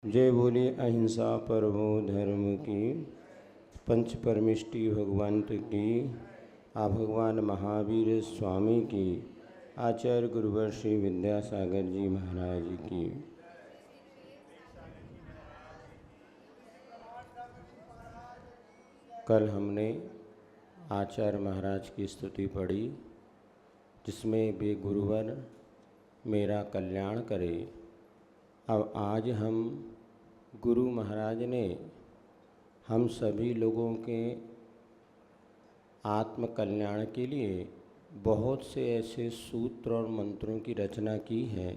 जय बोले अहिंसा परमो धर्म की, पंच परमिष्टि भगवंत की, आ भगवान महावीर स्वामी की, आचार्य गुरुवर श्री विद्यासागर जी महाराज की। कल हमने आचार्य महाराज की स्तुति पढ़ी, जिसमें वे गुरुवर मेरा कल्याण करे। अब आज हम गुरु महाराज ने हम सभी लोगों के आत्म कल्याण के लिए बहुत से ऐसे सूत्र और मंत्रों की रचना की है,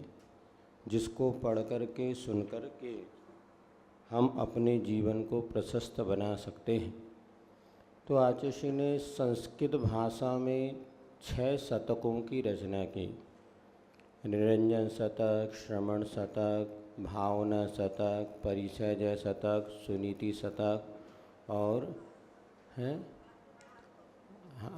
जिसको पढ़ कर के सुन कर के हम अपने जीवन को प्रशस्त बना सकते हैं। तो आचार्य ने संस्कृत भाषा में 6 शतकों की रचना की। निरंजन शतक, श्रवण शतक, भावना शतक, परिचय शतक, सुनीति शतक और है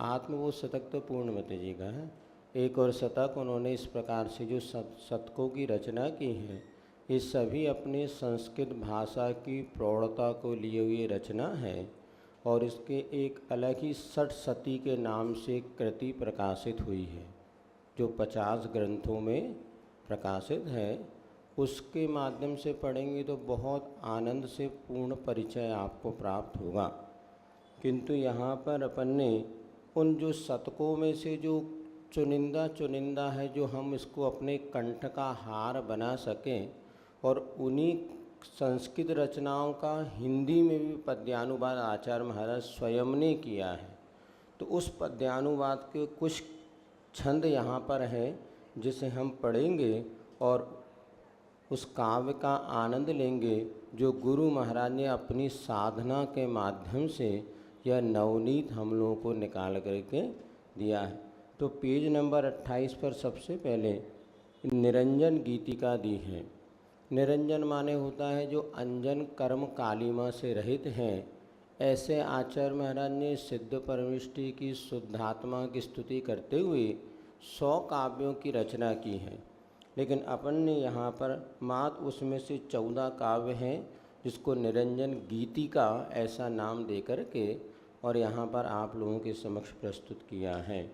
आत्मबोध शतक तो पूर्णमति जी का है। एक और शतक उन्होंने इस प्रकार से जो शतकों की रचना की है, ये सभी अपने संस्कृत भाषा की प्रौढ़ता को लिए हुए रचना है और इसके एक अलग ही षट्शती के नाम से कृति प्रकाशित हुई है, जो 50 ग्रंथों में प्रकाशित है। उसके माध्यम से पढ़ेंगे तो बहुत आनंद से पूर्ण परिचय आपको प्राप्त होगा। किंतु यहाँ पर अपन ने उन जो शतकों में से जो चुनिंदा है, जो हम इसको अपने कंठ का हार बना सकें, और उन्हीं संस्कृत रचनाओं का हिंदी में भी पद्यानुवाद आचार्य महाराज स्वयं ने किया है। तो उस पद्यानुवाद के कुछ छंद यहाँ पर हैं, जिसे हम पढ़ेंगे और उस काव्य का आनंद लेंगे, जो गुरु महाराज ने अपनी साधना के माध्यम से यह नवनीत हम लोगों को निकाल करके दिया है। तो पेज नंबर 28 पर सबसे पहले निरंजन गीतिका दी है। निरंजन माने होता है जो अंजन कर्म कालिमा से रहित हैं। ऐसे आचार्य महाराज ने सिद्ध परमिष्टि की शुद्धात्मा की स्तुति करते हुए 100 काव्यों की रचना की है। लेकिन अपन ने यहाँ पर मात्र उसमें से 14 काव्य हैं, जिसको निरंजन गीतिका ऐसा नाम दे कर के और यहाँ पर आप लोगों के समक्ष प्रस्तुत किया है।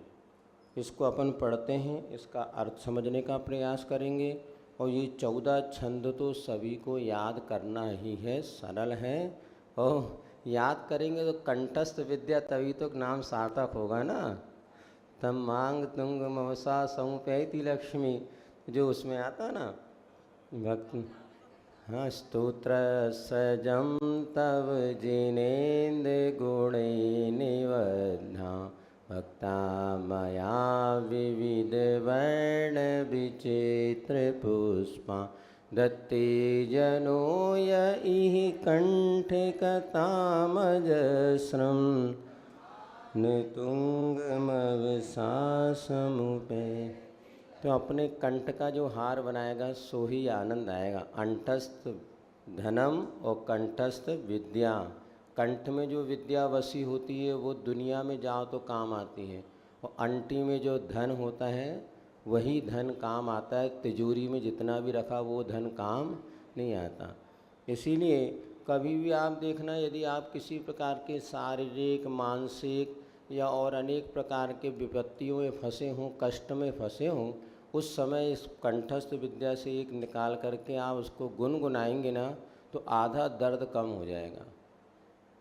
इसको अपन पढ़ते हैं, इसका अर्थ समझने का प्रयास करेंगे। और ये 14 छंद तो सभी को याद करना ही है, सरल है, और याद करेंगे तो कंठस्थ विद्या, तभी तो नाम सार्थक होगा ना। तम मांग तुंग मवसा समुपैति लक्ष्मी, जो उसमें आता ना भक्ति। हाँ, स्तोत्र सजम तव जिनेन्द्र गुणे निबद्धा, भक्ता मया विविध वर्ण विचित्र पुष्पा, दत्ते जनो यहि कंठ कथामजस्रम, तुंगमवसा समुपै। तो अपने कंठ का जो हार बनाएगा सो ही आनंद आएगा। अंतस्थ धनम और कंठस्थ विद्या। कंठ में जो विद्या वसी होती है वो दुनिया में जाओ तो काम आती है, और अंटी में जो धन होता है वही धन काम आता है। तिजोरी में जितना भी रखा वो धन काम नहीं आता। इसीलिए कभी भी आप देखना, यदि आप किसी प्रकार के शारीरिक, मानसिक या और अनेक प्रकार के विपत्तियों में फंसे हों, कष्ट में फंसे हों, उस समय इस कंठस्थ विद्या से एक निकाल करके आप उसको गुनगुनाएंगे ना, तो आधा दर्द कम हो जाएगा।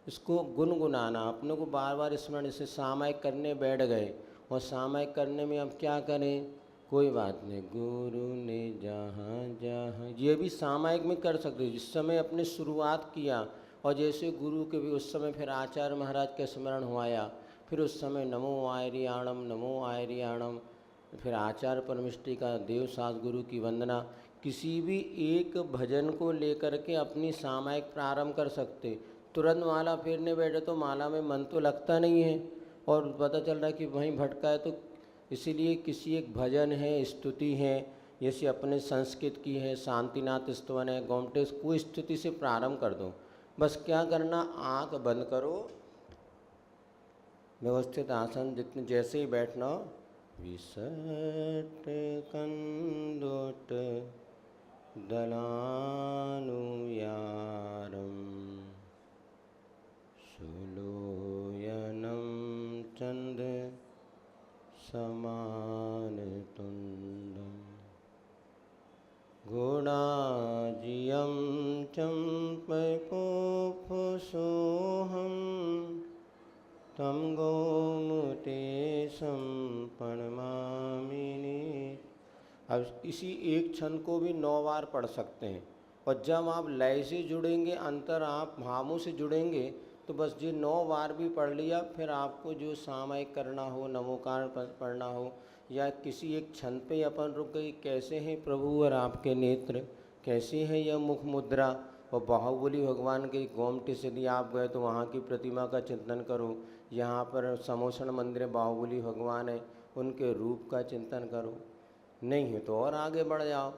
इसको गुनगुनाना, अपने को बार बार स्मरण। इसे सामायिक करने बैठ गए, और सामायिक करने में अब क्या करें, कोई बात नहीं, गुरु ने जहाँ जहाँ, ये भी सामायिक में कर सकते। जिस समय अपने शुरुआत किया और जैसे गुरु के भी उस समय फिर आचार्य महाराज के स्मरण हुआया, फिर उस समय नमो आयरियाणम, नमो आयरियाणम, फिर आचार्य परमिष्टि का देवसास गुरु की वंदना। किसी भी एक भजन को लेकर के अपनी सामायिक प्रारंभ कर सकते। तुरंत माला फेरने बैठे तो माला में मन तो लगता नहीं है, और पता चल रहा है कि वहीं भटका है। तो इसीलिए किसी एक भजन है, स्तुति है, जैसे अपने संस्कृत की है शांतिनाथ स्तवन है, गोमटेश, कोई स्तुति से प्रारंभ कर दो। बस क्या करना, आँख बंद करो, व्यवस्थित आसन, जितने जैसे ही बैठना हो, विसट कंदोट दलानुयारं सुलोयनं चंद समानतुंडं गुणाजियं चंपकोपसोहं तम गोमुतेशं प्रणमामि। अब इसी एक छंद को भी 9 बार पढ़ सकते हैं, और जब आप लय से जुड़ेंगे, अंतर आप भावों से जुड़ेंगे, तो बस ये 9 बार भी पढ़ लिया, फिर आपको जो सामायिक करना हो, नमोकार पढ़ना हो, या किसी एक छंद पे अपन रुक गई, कैसे हैं प्रभु और आपके नेत्र, कैसे हैं यह मुख मुद्रा, और बाहुबली भगवान के गोमटी से यदि आप गए तो वहाँ की प्रतिमा का चिंतन करो, यहाँ पर समोषण मंदिर बाहुबली भगवान है, उनके रूप का चिंतन करो, नहीं है तो और आगे बढ़ जाओ।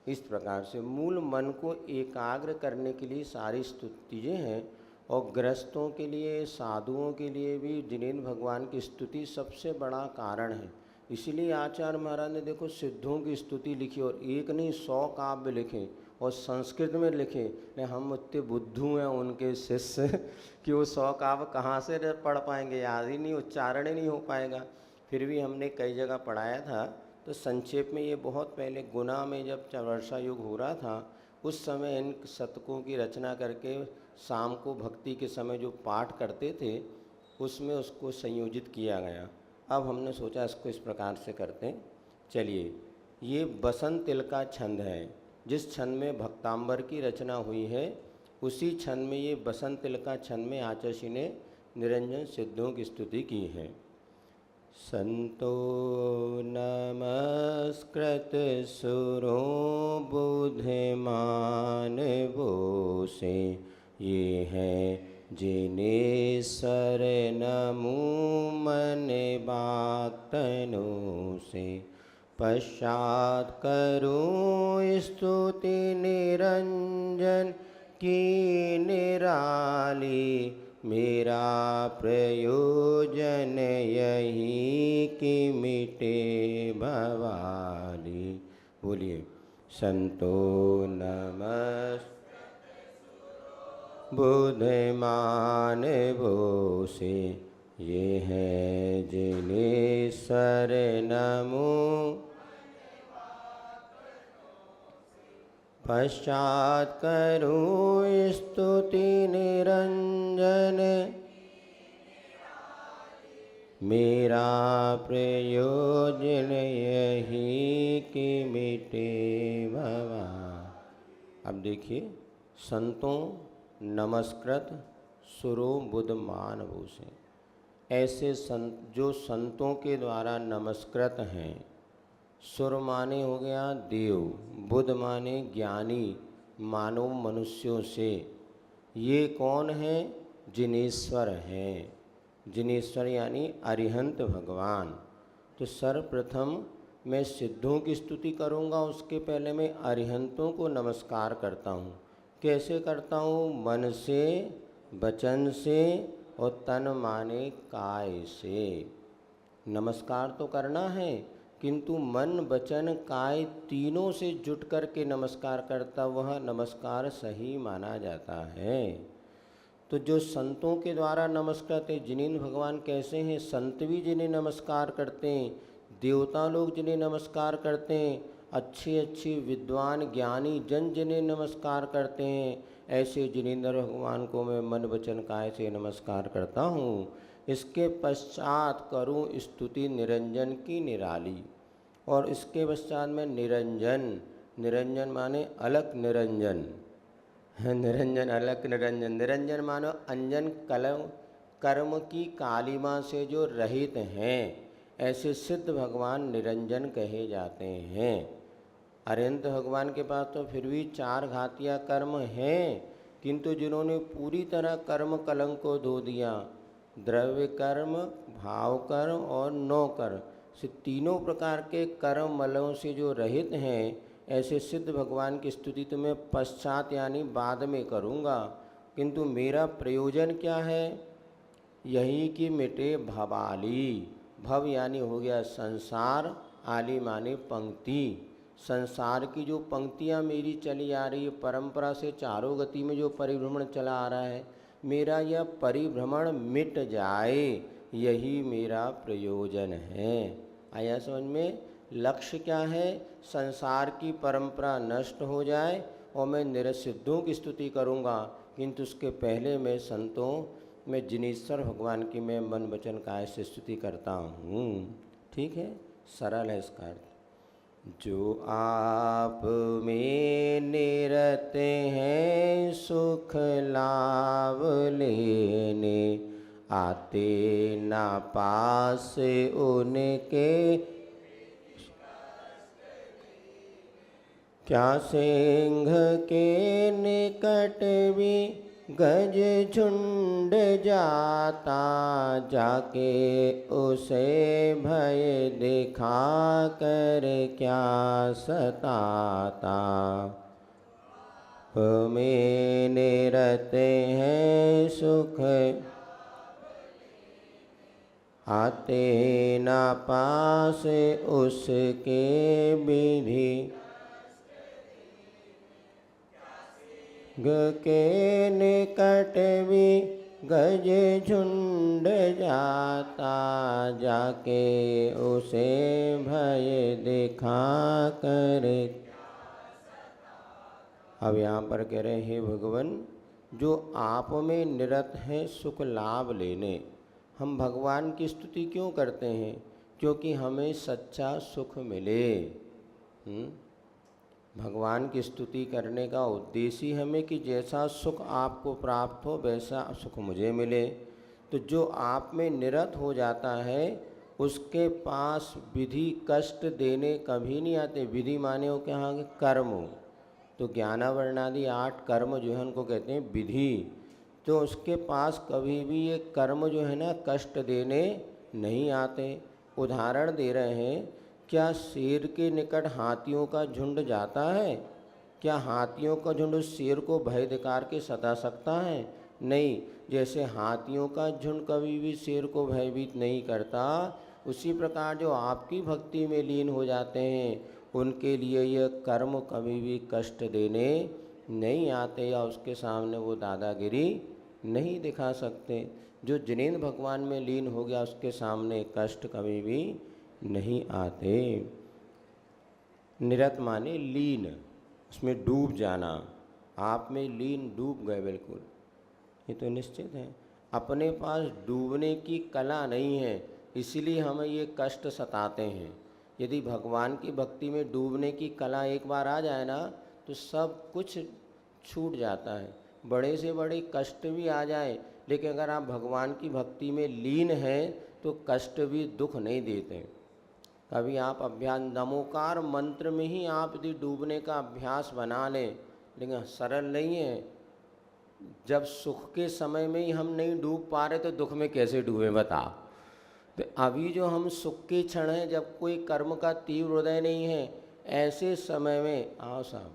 इस प्रकार से मूल मन को एकाग्र करने के लिए सारी स्तुतियाँ हैं, और ग्रस्तों के लिए, साधुओं के लिए भी जिनेन्द्र भगवान की स्तुति सबसे बड़ा कारण है। इसीलिए आचार्य महाराज ने देखो सिद्धों की स्तुति लिखी, और एक नहीं 100 काव्य लिखे, और संस्कृत में लिखे। नहीं, हम उतने बुद्धू हैं उनके शिष्य कि वो 100 काव्य कहाँ से पढ़ पाएंगे, याद ही नहीं, उच्चारण ही नहीं हो पाएगा। फिर भी हमने कई जगह पढ़ाया था, तो संक्षेप में ये बहुत पहले गुना में जब वर्षा युग हो रहा था, उस समय इन शतकों की रचना करके शाम को भक्ति के समय जो पाठ करते थे, उसमें उसको संयोजित किया गया। अब हमने सोचा इसको इस प्रकार से करते हैं। चलिए, ये बसंत तिल का छंद है, जिस छंद में भक्तांबर की रचना हुई है, उसी छंद में ये बसंत तिल का छंद में आचार्य ने निरंजन सिद्धों की स्तुति की है। संतो नमस्कृत सुरो बुद्धिमान बोसे, ये है जिन्हें शरणमु मन बातनो से। पश्चात करो स्तुति निरंजन की निराली, मेरा प्रयोजन यही कि मिटे भवाली। बोलिए, संतो नमस्ते बुद्धिमान बोसे, ये है जिन्हें शरणमु पश्चात करूँ स्तुति निरंजन, मेरा प्रयोजन यही कि मिटे भवा। अब देखिए, संतों नमस्कृत सुरो बुद्धमान भूषे, ऐसे संत जो संतों के द्वारा नमस्कृत हैं। सुर माने हो गया देव, बुद्ध माने ज्ञानी मानव मनुष्यों से। ये कौन है? जिनेश्वर हैं। जिनेश्वर यानी अरिहंत भगवान। तो सर्वप्रथम मैं सिद्धों की स्तुति करूँगा, उसके पहले मैं अरिहंतों को नमस्कार करता हूँ। कैसे करता हूँ? मन से, वचन से और तन माने काय से। नमस्कार तो करना है, किंतु मन वचन काय तीनों से जुट कर के नमस्कार करता वह नमस्कार सही माना जाता है। तो जो संतों के द्वारा नमस्कार करते, जिनेन्द्र भगवान कैसे हैं? संत भी जिन्हें नमस्कार करते हैं, देवता लोग जिन्हें नमस्कार करते हैं, अच्छे अच्छे विद्वान ज्ञानी जन जिन्हें नमस्कार करते हैं, ऐसे जिनेन्द्र भगवान को मैं मन वचन काय से नमस्कार करता हूँ। इसके पश्चात करूँ स्तुति निरंजन की निराली, और इसके पश्चात में निरंजन, निरंजन माने अलग निरंजन, निरंजन अलग निरंजन, निरंजन मानो अंजन कलम कर्म की कालिमा से जो रहित हैं, ऐसे सिद्ध भगवान निरंजन कहे जाते हैं। अरिहंत भगवान के पास तो फिर भी 4 घातिया कर्म हैं, किंतु जिन्होंने पूरी तरह कर्म कलंक को धो दिया, द्रव्य कर्म, भाव कर्म और 9 कर्म से तीनों प्रकार के कर्म मलों से जो रहित हैं, ऐसे सिद्ध भगवान की स्तुति तो मैं पश्चात यानी बाद में करूँगा। किंतु मेरा प्रयोजन क्या है? यही कि मिटे भवाली। भव यानी हो गया संसार, आली माने पंक्ति। संसार की जो पंक्तियाँ मेरी चली आ रही है, परंपरा से चारों गति में जो परिभ्रमण चला आ रहा है, मेरा यह परिभ्रमण मिट जाए, यही मेरा प्रयोजन है। आया समझ में? लक्ष्य क्या है? संसार की परंपरा नष्ट हो जाए और मैं निरसिद्धों की स्तुति करूँगा, किंतु उसके पहले मैं संतों, मैं जिनेश्वर भगवान की मैं मन वचन काया से स्तुति करता हूँ। ठीक है, सरल है इसका अर्थ। जो आप में निरत हैं सुख लाभ लेने, आते ना पास उनके, क्या सिंह के निकट भी गज झुंड जाता, जाके उसे भय दिखा कर क्या सताता। में निरत हैं सुख, आते ना पास उसके विधि, के निकट भी गज झुंड जाता, जाके उसे भय दिखा कर। अब यहाँ पर कह रहे हैं, हे भगवान, जो आप में निरत हैं सुख लाभ लेने। हम भगवान की स्तुति क्यों करते हैं? क्योंकि हमें सच्चा सुख मिले। भगवान की स्तुति करने का उद्देश्य ही हमें कि जैसा सुख आपको प्राप्त हो वैसा सुख मुझे मिले। तो जो आप में निरत हो जाता है उसके पास विधि कष्ट देने कभी नहीं आते। विधि माने हो क्या? हाँ, कर्म। तो ज्ञानावर्णादि 8 कर्म जो है उनको कहते हैं विधि। तो उसके पास कभी भी ये कर्म जो है ना कष्ट देने नहीं आते। उदाहरण दे रहे हैं, क्या शेर के निकट हाथियों का झुंड जाता है? क्या हाथियों का झुंड उस शेर को भय दिकार के सता सकता है? नहीं। जैसे हाथियों का झुंड कभी भी शेर को भयभीत नहीं करता, उसी प्रकार जो आपकी भक्ति में लीन हो जाते हैं उनके लिए यह कर्म कभी भी कष्ट देने नहीं आते, या उसके सामने वो दादागिरी नहीं दिखा सकते। जो जिनेंद्र भगवान में लीन हो गया उसके सामने कष्ट कभी भी नहीं आते। निरत माने लीन, उसमें डूब जाना। आप में लीन डूब गए बिल्कुल, ये तो निश्चित है। अपने पास डूबने की कला नहीं है, इसलिए हमें ये कष्ट सताते हैं। यदि भगवान की भक्ति में डूबने की कला एक बार आ जाए ना तो सब कुछ छूट जाता है। बड़े से बड़े कष्ट भी आ जाए, लेकिन अगर आप भगवान की भक्ति में लीन हैं तो कष्ट भी दुख नहीं देते। कभी आप अभ्यास नमोकार मंत्र में ही आप यदि डूबने का अभ्यास बना लें, लेकिन सरल नहीं है। जब सुख के समय में ही हम नहीं डूब पा रहे तो दुख में कैसे डूबे बता। तो अभी जो हम सुख के क्षण हैं, जब कोई कर्म का तीव्र हृदय नहीं है, ऐसे समय में आओ साहब,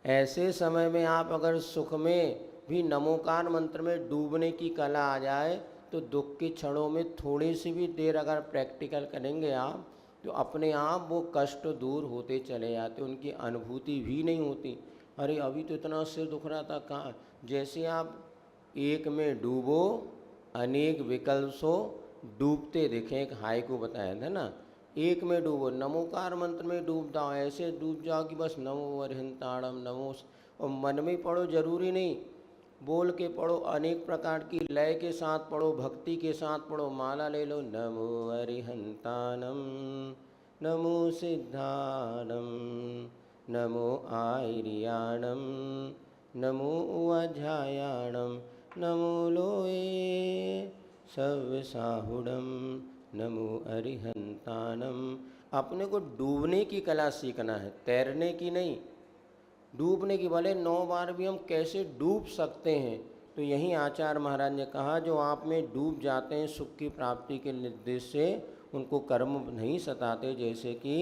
ऐसे समय में आप अगर सुख में भी नमोकार मंत्र में डूबने की कला आ जाए तो दुख के क्षणों में थोड़ी सी भी देर अगर प्रैक्टिकल करेंगे आप तो अपने आप वो कष्ट दूर होते चले जाते, उनकी अनुभूति भी नहीं होती। अरे अभी तो इतना सिर दुख रहा था, कहाँ। जैसे आप एक में डूबो अनेक विकल्प सो डूबते दिखें, एक हाइकू बताया था ना। एक में डूबो, नमोकार मंत्र में डूब जाओ, ऐसे डूब जाओ कि बस नमो अरिहंताणम नमो, और मन में पढ़ो, जरूरी नहीं बोल के पढ़ो, अनेक प्रकार की लय के साथ पढ़ो, भक्ति के साथ पढ़ो। माला ले लो, नमो अरिहंताणम नमो सिद्धाणम नमो आयर्याणम नमो अध्यायाणम नमो लोए सव्यसाहुडम नमो अरिहंताणम। अपने को डूबने की कला सीखना है, तैरने की नहीं। डूबने की, भले 9 बार भी हम कैसे डूब सकते हैं। तो यही आचार्य महाराज ने कहा, जो आप में डूब जाते हैं सुख की प्राप्ति के निर्देश से, उनको कर्म नहीं सताते। जैसे कि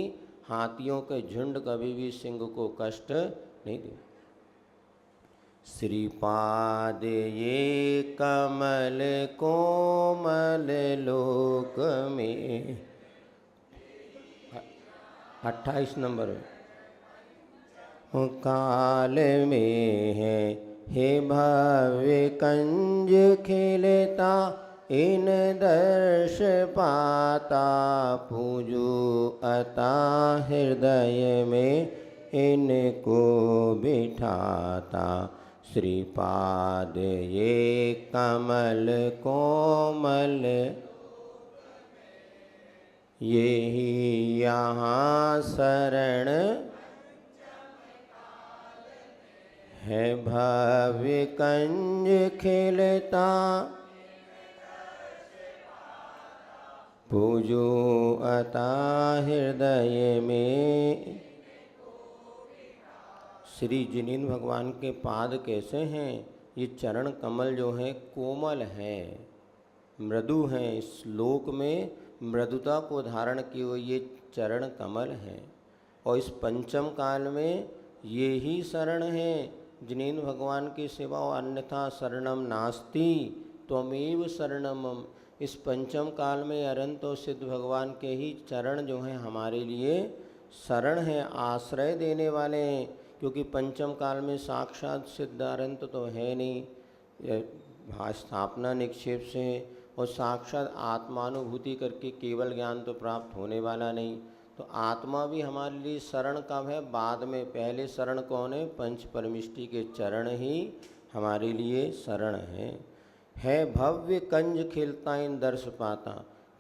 हाथियों के झुंड कभी भी सिंह को कष्ट नहीं दे। श्रीपाद ये कमल कोमल लोक में 28 नंबर काल में है। हे भव्य कंज खिलता इन दर्श पाता, पूजो अता हृदय में इनको बिठाता। श्रीपाद ये कमल कोमल, यही यहाँ शरण है। भव्य कंज खिलता पूजो अता हृदय में। श्री जिनेन्द्र भगवान के पाद कैसे हैं? ये चरण कमल जो है कोमल है, मृदु हैं। इस श्लोक में मृदुता को धारण किए हुए ये चरण कमल हैं। और इस पंचम काल में ये ही शरण है। जिनेन्द्र भगवान के सिवा अन्यथा शरणम नास्ति त्वमेव शरणम मम। इस पंचम काल में अनंत और सिद्ध भगवान के ही चरण जो हैं हमारे लिए शरण हैं, आश्रय देने वाले हैं। क्योंकि पंचम काल में साक्षात सिद्ध अनंत तो है नहीं, स्थापना निक्षेप से और साक्षात आत्मानुभूति करके केवल ज्ञान तो प्राप्त होने वाला नहीं। तो आत्मा भी हमारे लिए शरण कब है? बाद में। पहले शरण कौन है? पंच परमिष्टि के चरण ही हमारे लिए शरण है भव्य कंज खिलता इन दर्श पाता।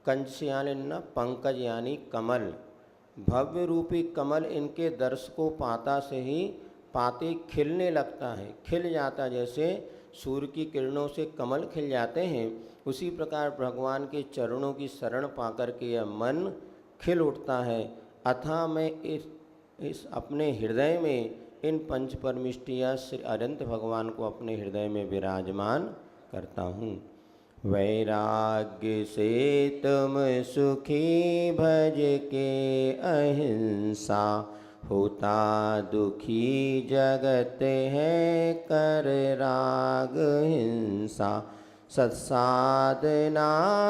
कंज से यानी न पंकज यानी कमल, भव्य रूपी कमल इनके दर्श को पाता से ही पाते खिलने लगता है, खिल जाता। जैसे सूर्य की किरणों से कमल खिल जाते हैं, उसी प्रकार भगवान के चरणों की शरण पाकर के यह मन खिल उठता है। अथा मैं इस अपने हृदय में इन पंच परमिष्टिया श्री अनंत भगवान को अपने हृदय में विराजमान करता हूँ। वैराग्य से तुम सुखी भज के अहिंसा, होता दुखी जगत है कर राग हिंसा। सत्साधना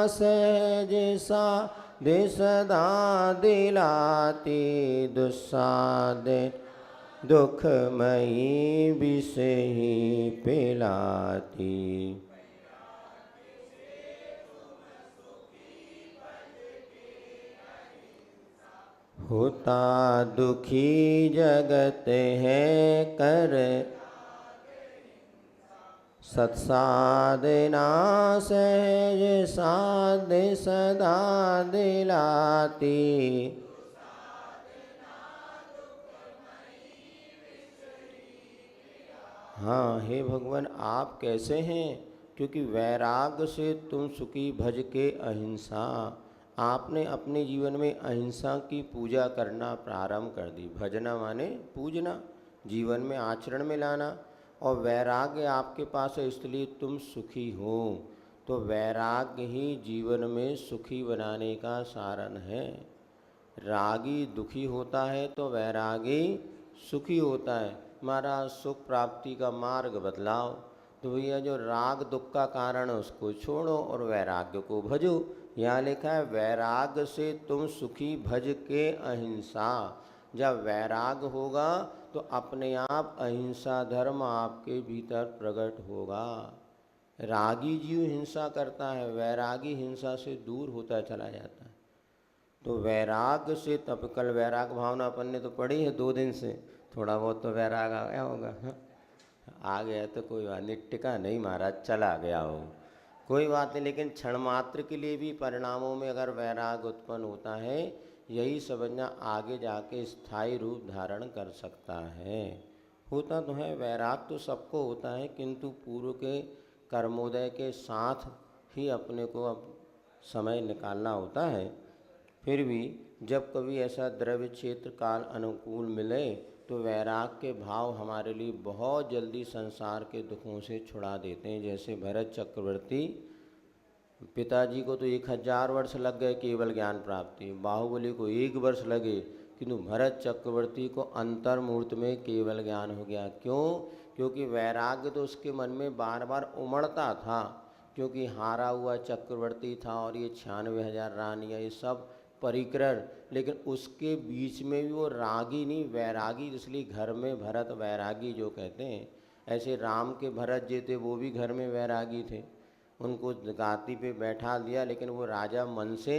सहज साधि सदा दिलाती, दुस्साधन दुखमयी विष ही पिलाती। होता दुखी जगत है कर सत्साधना सहज साधि सदा दिलाती। हाँ हे भगवान, आप कैसे हैं? क्योंकि वैराग से तुम सुखी भज के अहिंसा। आपने अपने जीवन में अहिंसा की पूजा करना प्रारंभ कर दी। भजना माने पूजना, जीवन में आचरण में लाना। और वैराग्य आपके पास है, इसलिए तुम सुखी हो। तो वैराग्य ही जीवन में सुखी बनाने का साधन है। रागी दुखी होता है तो वैरागी सुखी होता है। महाराज सुख प्राप्ति का मार्ग बदलाओ। तो भैया जो राग दुख का कारण है उसको छोड़ो और वैराग्य को भजो। यहाँ लिखा है वैराग से तुम सुखी भज के अहिंसा। जब वैराग होगा तो अपने आप अहिंसा धर्म आपके भीतर प्रकट होगा। रागी जीव हिंसा करता है, वैरागी हिंसा से दूर होता चला जाता है। तो वैराग से तब कल वैराग भावना अपन ने तो पढ़ी है 2 दिन से, थोड़ा बहुत तो वैराग आ गया होगा। आ गया तो कोई बात नहीं, टिका नहीं महाराज, चला गया हो कोई बात नहीं। लेकिन क्षण मात्र के लिए भी परिणामों में अगर वैराग उत्पन्न होता है, यही समझना आगे जाके स्थायी रूप धारण कर सकता है। होता तो है वैराग, तो सबको होता है, किंतु पूर्व के कर्मोदय के साथ ही अपने को अब समय निकालना होता है। फिर भी जब कभी ऐसा द्रव्य क्षेत्र काल अनुकूल मिले तो वैराग के भाव हमारे लिए बहुत जल्दी संसार के दुखों से छुड़ा देते हैं। जैसे भरत चक्रवर्ती, पिताजी को तो 1000 वर्ष लग गए केवल ज्ञान प्राप्ति, बाहुबली को 1 वर्ष लगे, किंतु भरत चक्रवर्ती को अंतर्मूर्त में केवल ज्ञान हो गया। क्यों? क्योंकि वैराग्य तो उसके मन में बार बार उमड़ता था, क्योंकि हारा हुआ चक्रवर्ती था और ये 96,000 रानियाँ, ये सब परिकर, लेकिन उसके बीच में भी वो रागी नहीं वैरागी, इसलिए घर में भरत वैरागी जो कहते हैं। ऐसे राम के भरत जी थे वो भी घर में वैरागी थे, उनको गाती पे बैठा दिया, लेकिन वो राजा मन से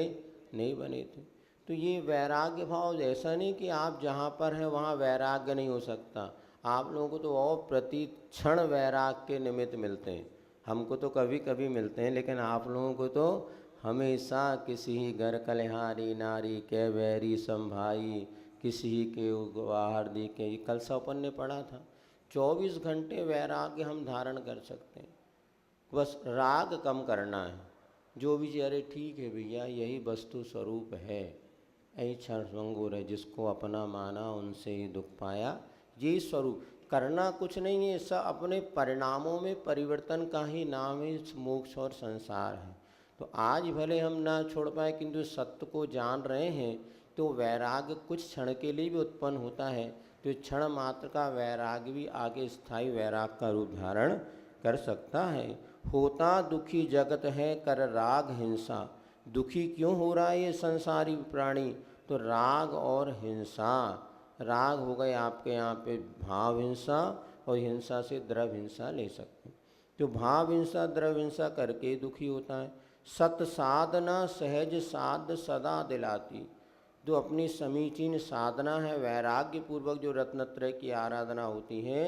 नहीं बने थे। तो ये वैराग्य भाव ऐसा नहीं कि आप जहाँ पर हैं वहाँ वैराग्य नहीं हो सकता। आप लोगों को तो और प्रति क्षण वैराग के निमित्त मिलते हैं, हमको तो कभी कभी मिलते हैं, लेकिन आप लोगों को तो हमेशा किसी ही घर कलिहारी नारी के बैरी संभाई, किसी के बाहर दी के, कल सपन ने पढ़ा था। 24 घंटे वैराग्य हम धारण कर सकते हैं, बस राग कम करना है। जो भी अरे ठीक है भैया यही वस्तु स्वरूप है, ऐ क्षण संगुर है, जिसको अपना माना उनसे ही दुख पाया, ये स्वरूप। करना कुछ नहीं है, सब अपने परिणामों में परिवर्तन का ही नाम है मोक्ष और संसार है। तो आज भले हम ना छोड़ पाए, किंतु सत्य को जान रहे हैं, तो वैराग्य कुछ क्षण के लिए भी उत्पन्न होता है। तो क्षण मात्र का वैराग्य भी आगे स्थायी वैराग का रूप धारण कर सकता है। होता दुखी जगत है कर राग हिंसा, दुखी क्यों हो रहा है ये संसारी प्राणी? तो राग और हिंसा, राग हो गए आपके यहाँ पे भाव हिंसा, और हिंसा से द्रव्य हिंसा ले सकते हैं। तो भाव हिंसा द्रव्य हिंसा करके दुखी होता है। सत साधना सहज साध सदा दिलाती, जो अपनी समीचीन साधना है वैराग्य पूर्वक जो रत्नत्रय की आराधना होती है,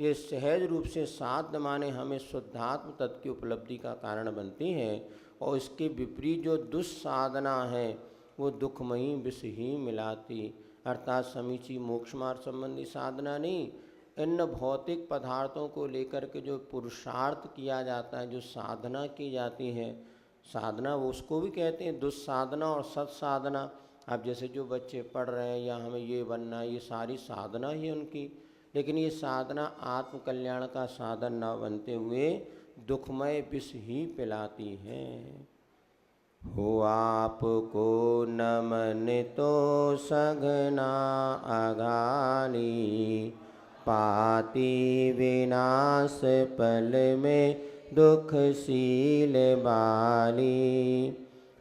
ये सहज रूप से साध्य माने हमें शुद्धात्म तत्व की उपलब्धि का कारण बनती है। और इसके विपरीत जो दुस्साधना है वो दुखमयी विष ही मिलाती, अर्थात समीची मोक्ष मार्ग संबंधी साधना नहीं, इन भौतिक पदार्थों को लेकर के जो पुरुषार्थ किया जाता है, जो साधना की जाती है, साधना वो उसको भी कहते हैं दुस्साधना और सत्साधना। अब जैसे जो बच्चे पढ़ रहे हैं या हमें ये बनना है, ये सारी साधना ही है उनकी, लेकिन ये साधना आत्म कल्याण का साधन न बनते हुए दुखमय विष ही पिलाती है। हो आपको नमन तो सघना अघाली, पाती विनाश पल में दुखशील बाली,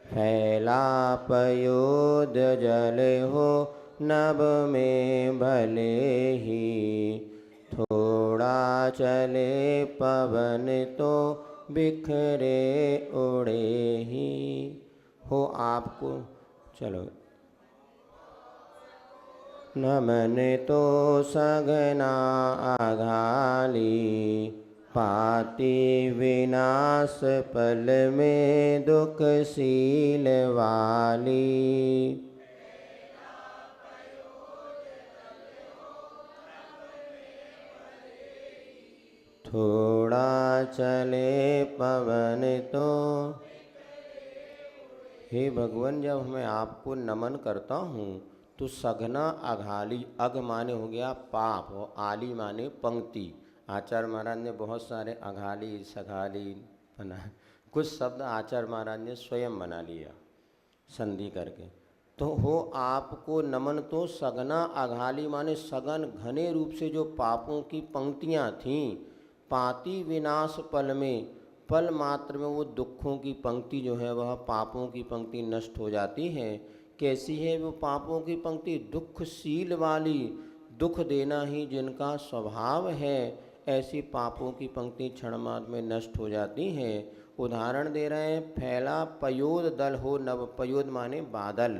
फैला पयोद जल हो नभ में भले ही, थोड़ा चले पवन तो बिखरे उड़े ही। हो आपको, चलो, नमन तो सघना अघाली, पाती विनाश पल में दुखशील वाली, थोड़ा चले पवन तो। हे भगवान, जब मैं आपको नमन करता हूँ तो सघना अघाली, अघ माने हो गया पाप और आली माने पंक्ति। आचार्य महाराज ने बहुत सारे अघाली सघाली बना, कुछ शब्द आचार्य महाराज ने स्वयं बना लिया संधि करके। तो हो आपको नमन तो सघना अघाली माने सघन घने रूप से जो पापों की पंक्तियाँ थीं, पाती विनाश पल में, पल मात्र में वो दुखों की पंक्ति जो है वह पापों की पंक्ति नष्ट हो जाती है। कैसी है वो पापों की पंक्ति? दुखशील वाली, दुख देना ही जिनका स्वभाव है, ऐसी पापों की पंक्ति क्षण मात्र में नष्ट हो जाती हैं। उदाहरण दे रहे हैं, फैला पयोद दल हो नभ, पयोद माने बादल,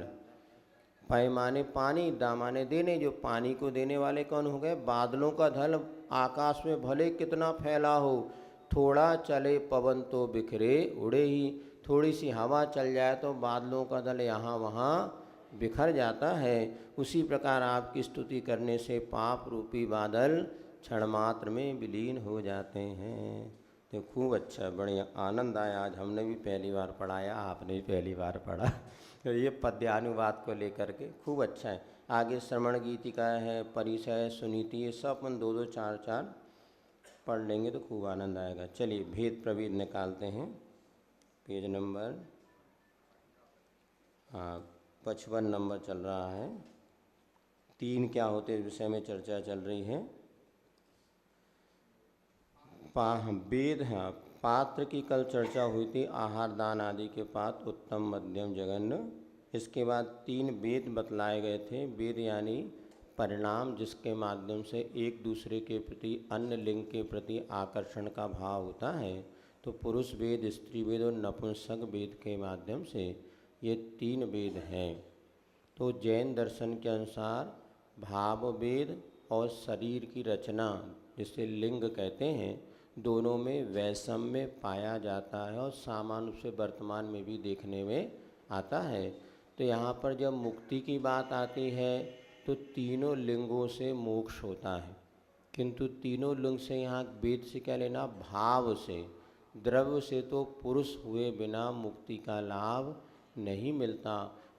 पय माने पानी, दा माने देने, जो पानी को देने वाले कौन हो गए? बादलों का दल आकाश में भले कितना फैला हो, थोड़ा चले पवन तो बिखरे उड़े ही, थोड़ी सी हवा चल जाए तो बादलों का दल यहाँ वहाँ बिखर जाता है। उसी प्रकार आपकी स्तुति करने से पाप रूपी बादल क्षण मात्र में विलीन हो जाते हैं। तो खूब अच्छा, बढ़िया, आनंद आया। आज हमने भी पहली बार पढ़ाया, आपने भी पहली बार पढ़ा। तो ये पद्यानुवाद को लेकर के खूब अच्छा है। आगे श्रवण गीतिका है, परिचय, सुनीति, ये सब अपन 2-2, 4-4 पढ़ लेंगे तो खूब आनंद आएगा। चलिए भेद प्रभेद निकालते हैं। पेज नंबर 55 नंबर चल रहा है। 3 क्या होते इस विषय में चर्चा चल रही है। वेद है, पात्र की कल चर्चा हुई थी, आहार दान आदि के पात्र उत्तम मध्यम जघन्य इसके बाद 3 वेद बतलाए गए थे। वेद यानी परिणाम, जिसके माध्यम से एक दूसरे के प्रति अन्य लिंग के प्रति आकर्षण का भाव होता है। तो पुरुष वेद, स्त्री वेद और नपुंसक वेद के माध्यम से ये 3 वेद हैं। तो जैन दर्शन के अनुसार भाव वेद और शरीर की रचना, जिसे लिंग कहते हैं, दोनों में वैषम्य पाया जाता है और सामान्य रूप से वर्तमान में भी देखने में आता है। तो यहाँ पर जब मुक्ति की बात आती है तो तीनों लिंगों से मोक्ष होता है, किंतु तीनों लिंग से यहाँ वेद से क्या लेना, भाव से। द्रव्य से तो पुरुष हुए बिना मुक्ति का लाभ नहीं मिलता।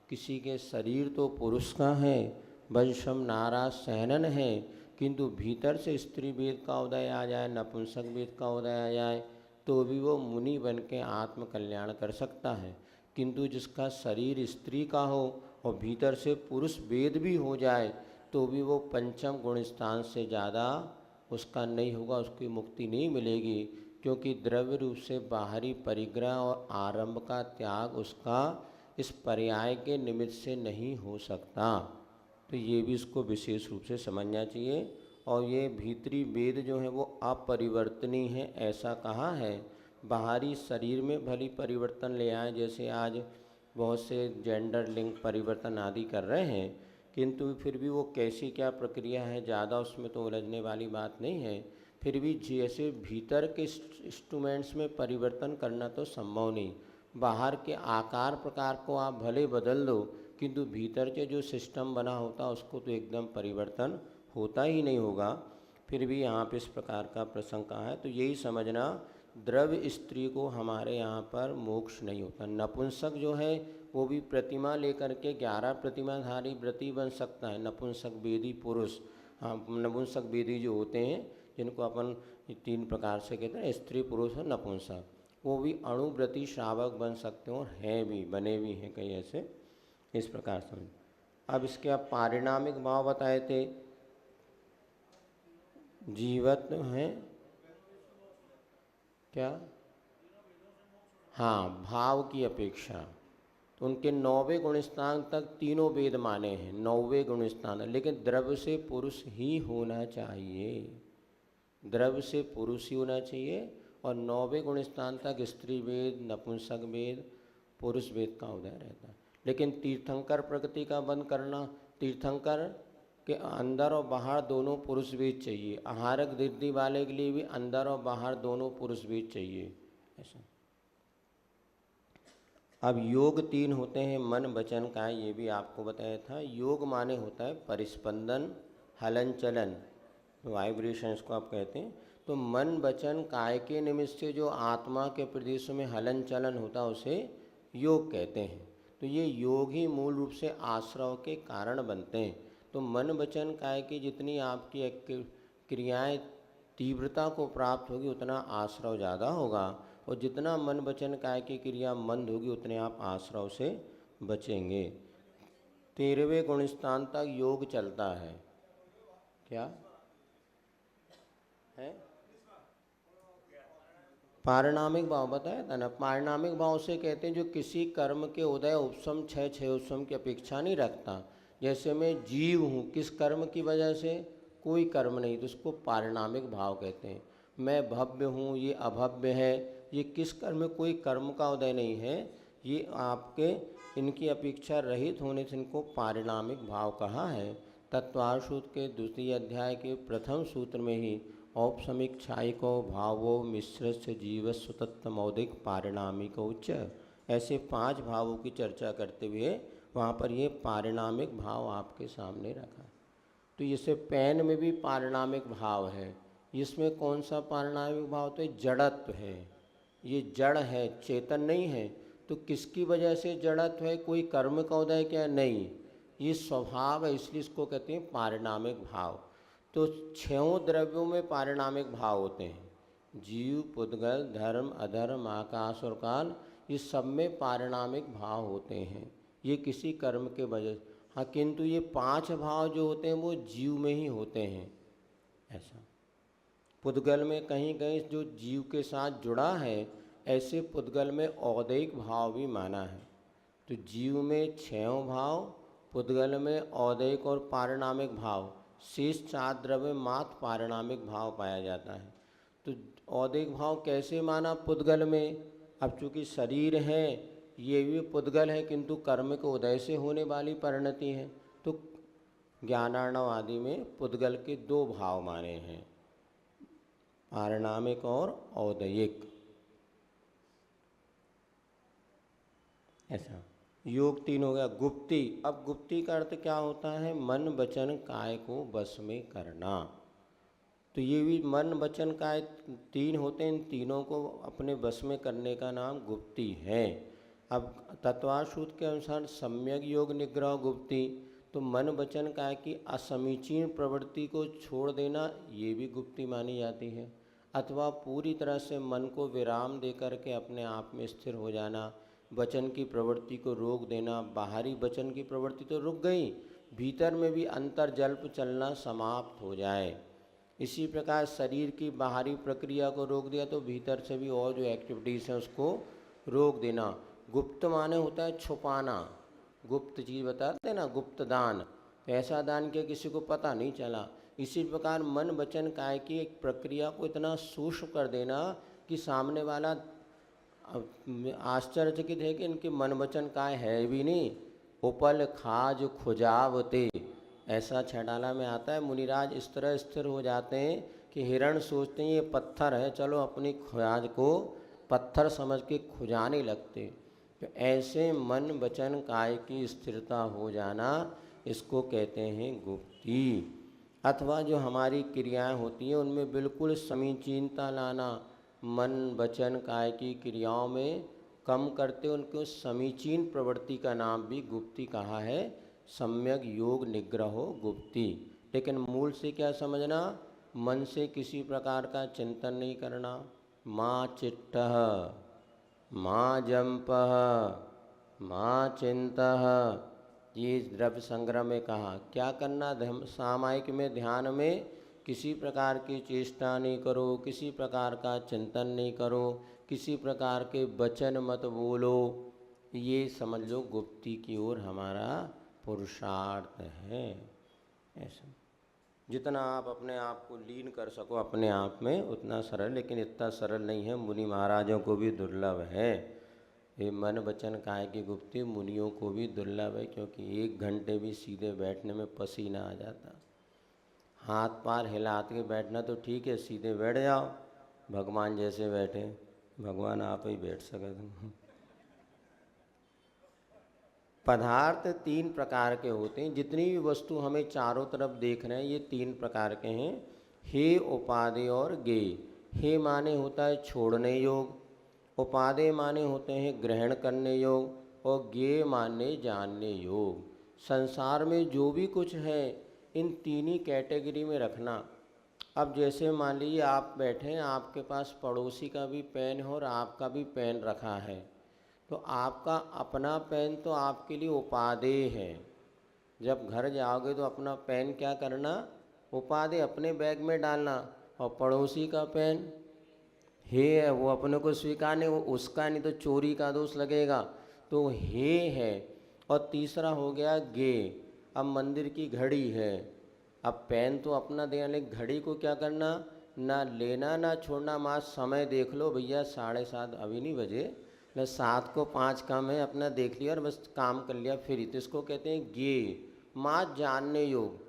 किसी के शरीर तो पुरुष का है, वंशम नारा सहनन है, किंतु भीतर से स्त्री वेद का उदय आ जाए, नपुंसक वेद का उदय आ जाए, तो भी वो मुनि बन के आत्म कल्याण कर सकता है। किंतु जिसका शरीर स्त्री का हो और भीतर से पुरुष वेद भी हो जाए, तो भी वो पंचम गुण स्थान से ज़्यादा उसका नहीं होगा, उसकी मुक्ति नहीं मिलेगी, क्योंकि द्रव्य रूप से बाहरी परिग्रह और आरंभ का त्याग उसका इस पर्याय के निमित्त से नहीं हो सकता। तो ये भी इसको विशेष रूप से समझना चाहिए। और ये भीतरी वेद जो है वो अपरिवर्तनीय है, ऐसा कहा है। बाहरी शरीर में भली परिवर्तन ले आए, जैसे आज बहुत से जेंडर लिंग परिवर्तन आदि कर रहे हैं, किंतु फिर भी वो कैसी क्या प्रक्रिया है, ज़्यादा उसमें तो उलझने वाली बात नहीं है। फिर भी जैसे भीतर के इंस्ट्रूमेंट्स में परिवर्तन करना तो संभव नहीं। बाहर के आकार प्रकार को आप भले बदल दो, किंतु भीतर के जो सिस्टम बना होता है उसको तो एकदम परिवर्तन होता ही नहीं होगा। फिर भी यहाँ पे इस प्रकार का प्रसंग कहा है। तो यही समझना, द्रव्य स्त्री को हमारे यहाँ पर मोक्ष नहीं होता। नपुंसक जो है वो भी प्रतिमा लेकर के 11 प्रतिमाधारी व्रती बन सकता है, नपुंसक वेदी पुरुष। हाँ, नपुंसक वेदी जो होते हैं, जिनको अपन 3 प्रकार से कहते हैं, स्त्री पुरुष और नपुंसक, वो भी अणुव्रती श्रावक बन सकते हैं और हैं भी, बने भी हैं कई ऐसे। इस प्रकार समझ। अब इसके अब पारिणामिक भाव बताए थे। जीवत्व है क्या, हाँ, भाव की अपेक्षा। तो उनके 9वें गुण स्थान तक तीनों वेद माने हैं, 9वें गुण स्थान, लेकिन द्रव्य से पुरुष ही होना चाहिए, द्रव्य से पुरुष ही होना चाहिए। और 9वें गुण स्थान तक स्त्री वेद, नपुंसक वेद, पुरुष वेद का उदय रहता है। लेकिन तीर्थंकर प्रकृति का बंद करना, तीर्थंकर के अंदर और बाहर दोनों पुरुष वेद चाहिए। आहारक दृष्टि वाले के लिए भी अंदर और बाहर दोनों पुरुष वेद चाहिए, ऐसा। अब योग 3 होते हैं, मन वचन काय, ये भी आपको बताया था। योग माने होता है परिस्पंदन, हलन चलन, वाइब्रेशंस को आप कहते हैं। तो मन वचन काय के निमित्त से जो आत्मा के प्रदेश में हलन चलन होता है उसे योग कहते हैं। तो ये योग ही मूल रूप से आश्रव के कारण बनते हैं। तो मन वचन काय की जितनी आपकी क्रियाएं तीव्रता को प्राप्त होगी, उतना आश्रव ज़्यादा होगा, और जितना मन वचन काय की क्रिया मंद होगी, उतने आप आश्रव से बचेंगे। 13वें गुण स्थान तक योग चलता है। क्या है? पारिणामिक भाव बताया था ना। पारिणामिक भाव से कहते हैं जो किसी कर्म के उदय, उपशम, क्षय उपशम की अपेक्षा नहीं रखता। जैसे मैं जीव हूँ, किस कर्म की वजह से, कोई कर्म नहीं, तो उसको पारिणामिक भाव कहते हैं। मैं भव्य हूँ, ये अभव्य है, ये किस कर्म में, कोई कर्म का उदय नहीं है, ये आपके इनकी अपेक्षा रहित होने से इनको पारिणामिक भाव कहा है। तत्वार सूत्र के 2 अध्याय के प्रथम सूत्र में ही औपसमीक्षायिको भावो मिश्रस्य जीवस्व तत्वमौदिक पारिणामिको उच्च, ऐसे 5 भावों की चर्चा करते हुए वहाँ पर ये पारिणामिक भाव आपके सामने रखा। तो जैसे पैन में भी पारिणामिक भाव है, इसमें कौन सा पारिणामिक भाव, तो जड़त्व है, ये जड़ है, चेतन नहीं है। तो किसकी वजह से जड़त्व है, कोई कर्म का उदय क्या, नहीं, ये स्वभाव है, इसलिए इसको कहते हैं पारिणामिक भाव। तो 6 द्रव्यों में पारिणामिक भाव होते हैं, जीव, पुद्गल, धर्म, अधर्म, आकाश और काल, ये सब में पारिणामिक भाव होते हैं, ये किसी कर्म के वजह। हाँ, किंतु ये 5 भाव जो होते हैं वो जीव में ही होते हैं, ऐसा। पुद्गल में कहीं कहीं जो जीव के साथ जुड़ा है, ऐसे पुद्गल में औदैहिक भाव भी माना है। तो जीव में छयों भाव, पुद्गल में औदैक और पारिणामिक भाव, शेष 4 द्रव्य मात्र पारिणामिक भाव पाया जाता है। तो औदैक भाव कैसे माना पुद्गल में? अब चूँकि शरीर है ये भी पुद्गल है, किंतु कर्म के उदय से होने वाली परिणति है। तो ज्ञानार्णव आदि में पुद्गल के 2 भाव माने हैं, पारिणामिक और औदयिक। ऐसा योग 3 हो गया। गुप्ती, अब गुप्ती का अर्थ क्या होता है? मन वचन काय को वश में करना। तो ये भी मन वचन काय 3 होते हैं, इन तीनों को अपने वश में करने का नाम गुप्ती है। अब तत्वासूत्र के अनुसार सम्यक योग निग्रह गुप्ती, तो मन वचन काय की असमीचीन प्रवृत्ति को छोड़ देना ये भी गुप्ती मानी जाती है, अथवा पूरी तरह से मन को विराम दे करके अपने आप में स्थिर हो जाना, वचन की प्रवृत्ति को रोक देना। बाहरी वचन की प्रवृत्ति तो रुक गई, भीतर में भी अंतर्जल्प चलना समाप्त हो जाए। इसी प्रकार शरीर की बाहरी प्रक्रिया को रोक दिया तो भीतर से भी और जो एक्टिविटीज़ हैं उसको रोक देना। गुप्त माने होता है छुपाना, गुप्त चीज़ बताते हैं ना, गुप्त दान। तो ऐसा दान किया किसी को पता नहीं चला। इसी प्रकार मन वचन काय की एक प्रक्रिया को इतना सूक्ष्म कर देना कि सामने वाला आश्चर्यचकित है कि इनके मन वचन काय है भी नहीं। उपल खाज खुजावते, ऐसा छटाला में आता है। मुनिराज इस तरह स्थिर हो जाते हैं कि हिरण सोचते हैं ये पत्थर है, चलो अपनी खुजाज को पत्थर समझ के खुजाने लगते। तो ऐसे मन वचन काय की स्थिरता हो जाना, इसको कहते हैं गुप्ती। अथवा जो हमारी क्रियाएं होती हैं उनमें बिल्कुल समीचीनता लाना, मन वचन काय की क्रियाओं में कम करते उनको समीचीन प्रवृत्ति का नाम भी गुप्ती कहा है। सम्यक योग निग्रहो गुप्ती। लेकिन मूल से क्या समझना? मन से किसी प्रकार का चिंतन नहीं करना। माँ चिट्टः, माँ जंपः, माँ चिंतः, ये द्रव्य संग्रह में कहा। क्या करना? सामायिक में ध्यान में किसी प्रकार की चेष्टा नहीं करो, किसी प्रकार का चिंतन नहीं करो, किसी प्रकार के वचन मत बोलो। ये समझ लो गुप्ती की ओर हमारा पुरुषार्थ है। ऐसा जितना आप अपने आप को लीन कर सको अपने आप में उतना सरल, लेकिन इतना सरल नहीं है, मुनि महाराजों को भी दुर्लभ है। ये मन वचन काय की गुप्ती मुनियों को भी दुर्लभ है, क्योंकि 1 घंटे भी सीधे बैठने में पसीना आ जाता। हाथ पार हिला के बैठना तो ठीक है, सीधे बैठ जाओ भगवान जैसे बैठे, भगवान आप ही बैठ सकते। पदार्थ 3 प्रकार के होते हैं। जितनी भी वस्तु हमें चारों तरफ देख रहे हैं ये 3 प्रकार के हैं, हे, उपादेय और ज्ञेय। हे माने होता है छोड़ने योग, उपादेय माने होते हैं ग्रहण करने योग, और ज्ञेय माने जानने योग। संसार में जो भी कुछ है इन 3 ही कैटेगरी में रखना। अब जैसे मान लीजिए आप बैठे हैं, आपके पास पड़ोसी का भी पेन हो और आपका भी पेन रखा है, तो आपका अपना पेन तो आपके लिए उपादेय है। जब घर जाओगे तो अपना पेन क्या करना? उपादेय अपने बैग में डालना, और पड़ोसी का पेन है वो अपने को स्वीकार नहीं, वो उसका नहीं तो चोरी का दोष लगेगा, तो हे है। और तीसरा हो गया ज्ञेय। अब मंदिर की घड़ी है, अब पेन तो अपना देना, लेकिन घड़ी को क्या करना? ना लेना ना छोड़ना। माँ समय देख लो भैया 7:30 अभी नहीं बजे, न 7 को 5 काम है, अपना देख लिया और बस काम कर लिया फिर। तो इसको कहते हैं ज्ञेय। माँ जानने योग।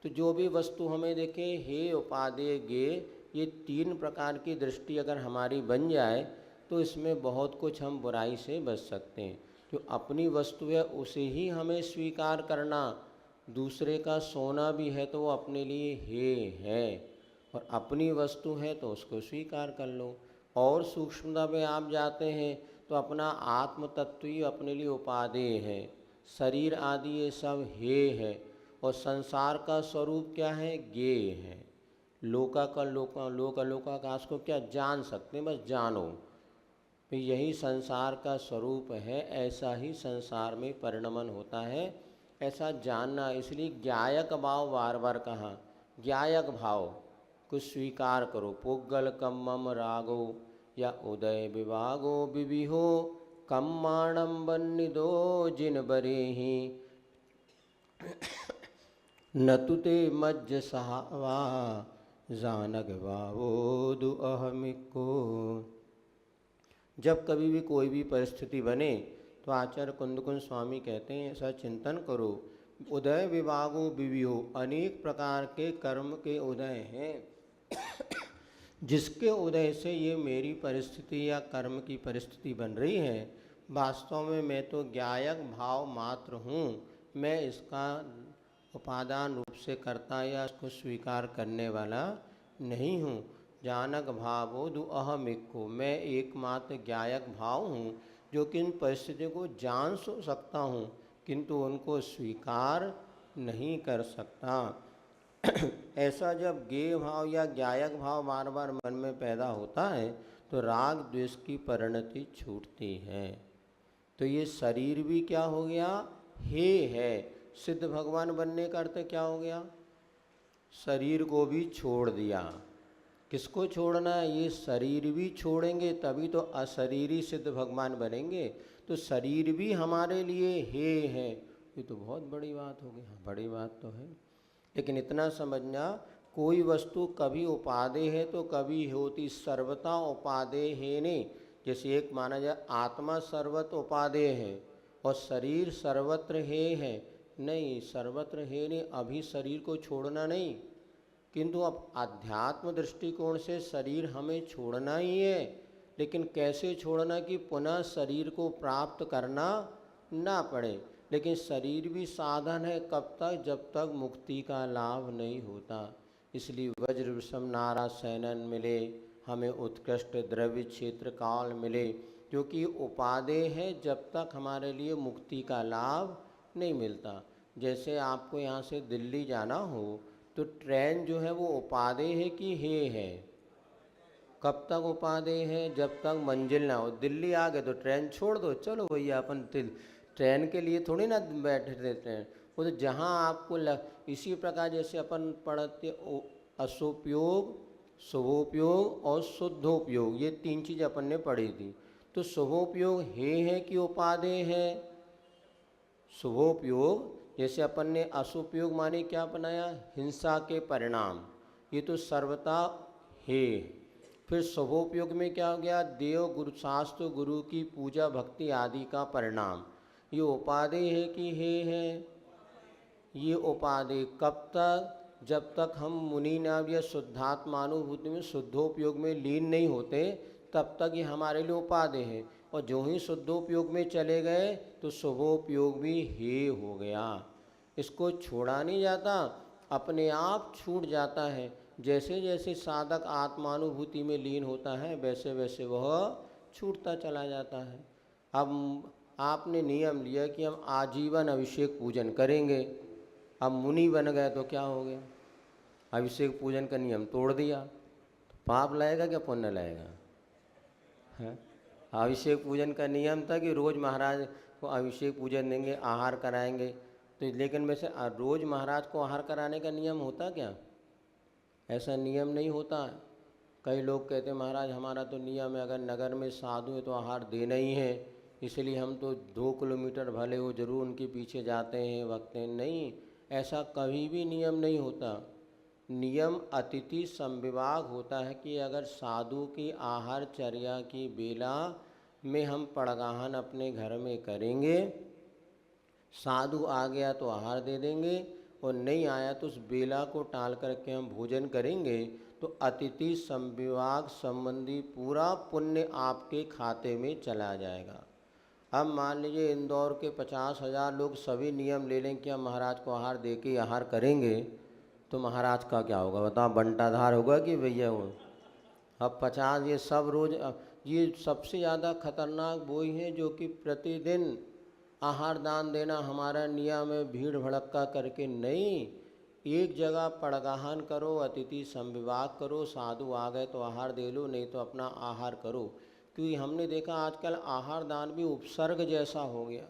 तो जो भी वस्तु हमें देखे, हे, उपादेय, ज्ञेय, ये 3 प्रकार की दृष्टि अगर हमारी बन जाए तो इसमें बहुत कुछ हम बुराई से बच सकते हैं। जो अपनी वस्तु है उसे ही हमें स्वीकार करना। दूसरे का सोना भी है तो वो अपने लिए हे है, और अपनी वस्तु है तो उसको स्वीकार कर लो। और सूक्ष्मता में आप जाते हैं तो अपना आत्म तत्व ही अपने लिए उपादेय है, शरीर आदि ये सब हे है, और संसार का स्वरूप क्या है? ज्ञेय है। लोकाकाश को क्या जान सकते हैं? बस जानो, तो यही संसार का स्वरूप है, ऐसा ही संसार में परिणमन होता है, ऐसा जानना। इसलिए ज्ञायक भाव बार बार कहा। ज्ञायक भाव को स्वीकार करो। पुग्गल कम्मम रागो या उदय विभागो विविहो कम्माणं बन्निदो जिन बरेहि नतु ते मज्ज सहावा जानक बावोदु अहमिको। जब कभी भी कोई भी परिस्थिति बने तो आचार्य कुंदकुंज स्वामी कहते हैं ऐसा चिंतन करो, उदय विभागो विविहो, अनेक प्रकार के कर्म के उदय हैं जिसके उदय से ये मेरी परिस्थिति या कर्म की परिस्थिति बन रही है। वास्तव में मैं तो ज्ञायक भाव मात्र हूँ, मैं इसका उपादान रूप से करता या इसको स्वीकार करने वाला नहीं हूँ। जानक भावोदु अहमिको, मैं एकमात्र ज्ञायक भाव हूँ जो कि इन परिस्थितियों को जान सो सकता हूँ किंतु उनको स्वीकार नहीं कर सकता। ऐसा जब ज्ञेय भाव या ज्ञायक भाव बार बार मन में पैदा होता है तो राग द्वेष की परिणति छूटती है। तो ये शरीर भी क्या हो गया, हे है। सिद्ध भगवान बनने का अर्थ क्या हो गया, शरीर को भी छोड़ दिया। किसको छोड़ना है, ये शरीर भी छोड़ेंगे तभी तो अशरीरी सिद्ध भगवान बनेंगे। तो शरीर भी हमारे लिए हे है, ये तो बहुत बड़ी बात हो गई। हाँ बड़ी बात तो है, लेकिन इतना समझना कोई वस्तु कभी उपादेय है तो कभी होती सर्वथा उपादेय है नहीं। जैसे एक माना जाए आत्मा सर्वत्र उपादेय है और शरीर सर्वत्र है नहीं, सर्वत्र है नहीं, अभी शरीर को छोड़ना नहीं, किंतु अब आध्यात्म दृष्टिकोण से शरीर हमें छोड़ना ही है। लेकिन कैसे छोड़ना कि पुनः शरीर को प्राप्त करना ना पड़े। लेकिन शरीर भी साधन है कब तक, जब तक मुक्ति का लाभ नहीं होता। इसलिए वज्र विषम नारा सैनन मिले, हमें उत्कृष्ट द्रव्य क्षेत्र काल मिले, क्योंकि उपादेय है जब तक हमारे लिए मुक्ति का लाभ नहीं मिलता। जैसे आपको यहाँ से दिल्ली जाना हो तो ट्रेन जो है वो उपादेय है कि हे है, कब तक उपादेय है, जब तक मंजिल ना हो। दिल्ली आ गए तो ट्रेन छोड़ दो, चलो भैया अपन ट्रेन के लिए थोड़ी ना बैठे रहते हैं, वो तो जहाँ आपको इसी प्रकार जैसे अपन पढ़ते अशुपयोग, शुभोपयोग और शुद्धोपयोग, ये तीन चीज़ अपन ने पढ़ी थी। तो शुभोपयोग हे है कि उपादेय है, शुभोपयोग जैसे अपन ने अशुपयोग माने क्या बनाया, हिंसा के परिणाम, ये तो सर्वथा हे। फिर शुभोपयोग में क्या हो गया, देव गुरु शास्त्र गुरु की पूजा भक्ति आदि का परिणाम, ये उपादेय है कि हे है, ये उपादेय कब तक, जब तक हम मुनि नाम या शुद्धात्मानुभूति में शुद्धोपयोग में लीन नहीं होते तब तक ये हमारे लिए उपादेय है। और जो ही शुद्धोपयोग में चले गए तो शुभोपयोग भी हे हो गया। इसको छोड़ा नहीं जाता, अपने आप छूट जाता है। जैसे जैसे साधक आत्मानुभूति में लीन होता है वैसे वैसे वह छूटता चला जाता है। अब आपने नियम लिया कि हम आजीवन अभिषेक पूजन करेंगे, अब मुनि बन गए तो क्या हो गया, अभिषेक पूजन का नियम तोड़ दिया, तो पाप लाएगा क्या पुण्य लाएगा है? अभिषेक पूजन का नियम था कि रोज़ महाराज को अभिषेक पूजन देंगे, आहार कराएंगे, तो लेकिन वैसे रोज़ महाराज को आहार कराने का नियम होता क्या, ऐसा नियम नहीं होता। कई लोग कहते हैं महाराज हमारा तो नियम है, अगर नगर में साधु है तो आहार देना ही है, इसलिए हम तो 2 किलोमीटर भले हो जरूर उनके पीछे जाते हैं वक्त हैं। नहीं, ऐसा कभी भी नियम नहीं होता। नियम अतिथि संविभाग होता है कि अगर साधु की आहार चर्या की बेला में हम पड़गाहन अपने घर में करेंगे, साधु आ गया तो आहार दे देंगे और नहीं आया तो उस बेला को टाल करके हम भोजन करेंगे, तो अतिथि संविभाग संबंधी पूरा पुण्य आपके खाते में चला जाएगा। अब मान लीजिए इंदौर के 50,000 लोग सभी नियम ले लें कि हम महाराज को आहार दे के आहार करेंगे, तो महाराज का क्या होगा बताओ, बंटाधार होगा कि भैया वो। अब 50 ये सब रोज़, ये सबसे ज़्यादा खतरनाक वही हैं जो कि प्रतिदिन आहार दान देना हमारा नियम है, भीड़ भड़क्का करके नहीं। एक जगह पड़गाहन करो, अतिथि संविभाग करो, साधु आ गए तो आहार दे लो, नहीं तो अपना आहार करो। क्योंकि हमने देखा आजकल आहार दान भी उपसर्ग जैसा हो गया,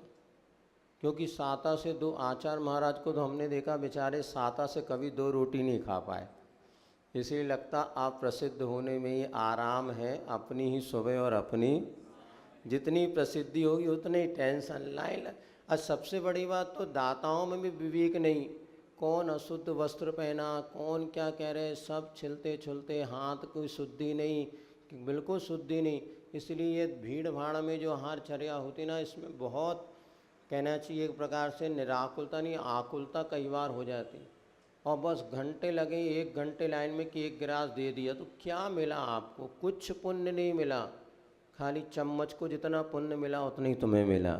क्योंकि साता से 2 आचार्य महाराज को तो हमने देखा बेचारे साता से कभी 2 रोटी नहीं खा पाए, इसलिए लगता आप प्रसिद्ध होने में ही आराम है, अपनी ही सुबह और अपनी जितनी प्रसिद्धि होगी उतनी टेंशन लाए। और सबसे बड़ी बात तो दाताओं में भी विवेक नहीं। कौन अशुद्ध वस्त्र पहना, कौन क्या कह रहे, सब छिलते छुलते, हाथ कोई शुद्धि नहीं, बिल्कुल शुद्धि नहीं। इसलिए ये भीड़ भाड़ में जो आहार चर्या होती ना, इसमें बहुत कहना चाहिए एक प्रकार से निराकुलता नहीं, आकुलता कई बार हो जाती। और बस घंटे लगे 1 घंटे लाइन में कि 1 गिलास दे दिया, तो क्या मिला आपको? कुछ पुण्य नहीं मिला। खाली चम्मच को जितना पुण्य मिला उतना ही तुम्हें मिला।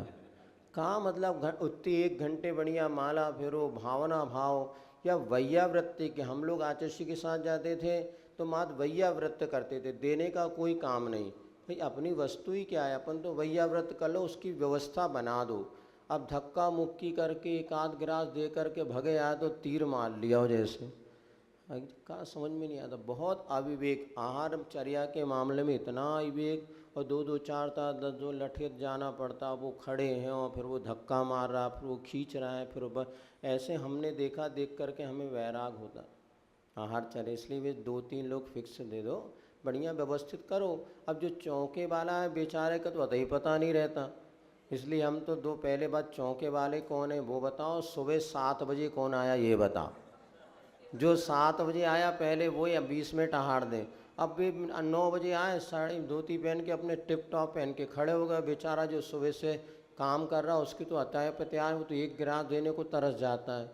कहाँ मतलब उतनी 1 घंटे बढ़िया माला फेरो, भावना भाव, या वैया वृत्ति के। हम लोग आचर्य के साथ जाते थे तो मात्र वैया व्रत करते थे, देने का कोई काम नहीं। भाई अपनी वस्तु ही क्या है, अपन तो वैया व्रत कर लो, उसकी व्यवस्था बना दो। अब धक्का मुक्की करके 1 आध गिलास दे करके भगे आए तो तीर मार लिया हो जैसे। का समझ में नहीं आता, बहुत अविवेक। आहार चर्या के मामले में इतना अविवेक। और 2-2 4 10 जो लठेत जाना पड़ता, वो खड़े हैं और फिर वो धक्का मार रहा, फिर वो खींच रहा है, फिर वो ऐसे हमने देखा, देख करके हमें वैराग होता आहार चर्या। इसलिए वे 2-3 लोग फिक्स दे दो, बढ़िया व्यवस्थित करो। अब जो चौके वाला है बेचारे का तो अतः ही पता नहीं रहता, इसलिए हम तो दो पहले बात, चौके वाले कौन है वो बताओ, सुबह 7 बजे कौन आया ये बताओ। जो 7 बजे आया पहले वो, या 20 मिनट आहार दें। अब भी 9 बजे आए, साड़ी धोती पहन के अपने टिप टॉप पहन के खड़े हो गए। बेचारा जो सुबह से काम कर रहा उसकी तो अतः प्रत्यार, वो तो 1 गिलास देने को तरस जाता है।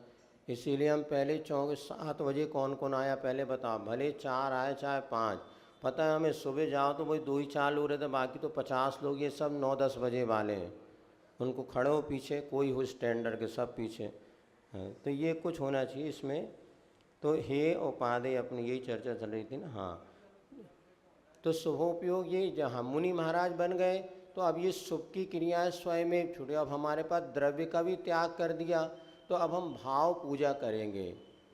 इसीलिए हम पहले चौके 7 बजे कौन कौन आया पहले बताओ। भले 4 आए चाहे 5, पता है हमें सुबह जाओ तो वही 2 ही चालू रहते, बाकी तो 50 लोग ये सब 9-10 बजे वाले हैं। उनको खड़े हो पीछे, कोई हो स्टैंडर्ड के, सब पीछे हैं। तो ये कुछ होना चाहिए इसमें। तो हे उपादेय, अपनी यही चर्चा चल रही थी ना। हाँ, तो शुभोपयोग ये, जहाँ मुनि महाराज बन गए तो अब ये शुभ की क्रियाएं स्वयं में छूटे। अब हमारे पास द्रव्य का भी त्याग कर दिया, तो अब हम भाव पूजा करेंगे।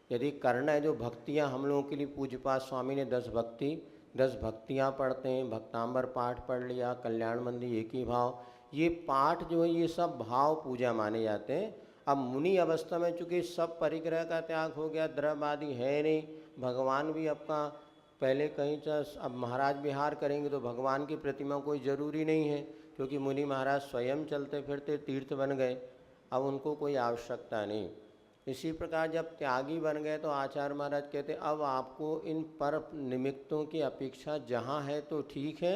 यदि करना है जो भक्तियाँ हम लोगों के लिए, पूज्यपाद स्वामी ने 10 भक्तियाँ पढ़ते हैं, भक्तांबर पाठ पढ़ लिया, कल्याण मंदिर एक ही भाव, ये पाठ जो है ये सब भाव पूजा माने जाते हैं। अब मुनि अवस्था में चूँकि सब परिग्रह का त्याग हो गया, द्रव्य आदि है नहीं, भगवान भी आपका पहले कहीं अब महाराज विहार करेंगे तो भगवान की प्रतिमा कोई ज़रूरी नहीं है, क्योंकि मुनि महाराज स्वयं चलते फिरते तीर्थ बन गए, अब उनको कोई आवश्यकता नहीं। इसी प्रकार जब त्यागी बन गए तो आचार्य महाराज कहते अब आपको इन पर निमित्तों की अपेक्षा जहाँ है तो ठीक है,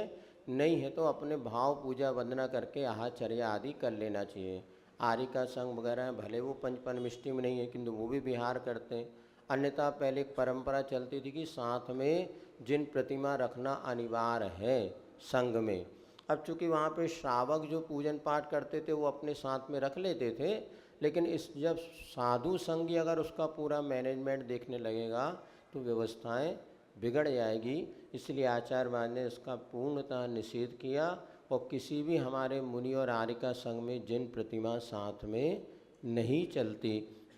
नहीं है तो अपने भाव पूजा वंदना करके आहारचर्या आदि कर लेना चाहिए। आर्य का संग वगैरह भले वो पंचपरमिष्टि में नहीं है, किंतु वो भी विहार करते हैं। अन्यथा पहले एक परंपरा चलती थी कि साथ में जिन प्रतिमा रखना अनिवार्य है संघ में। अब चूँकि वहाँ पे श्रावक जो पूजन पाठ करते थे वो अपने साथ में रख लेते थे, लेकिन इस जब साधु संघी अगर उसका पूरा मैनेजमेंट देखने लगेगा तो व्यवस्थाएं बिगड़ जाएगी। इसलिए आचार्य महाराज ने इसका पूर्णतः निषेध किया। और किसी भी हमारे मुनि और आर्य का संघ में जिन प्रतिमा साथ में नहीं चलती,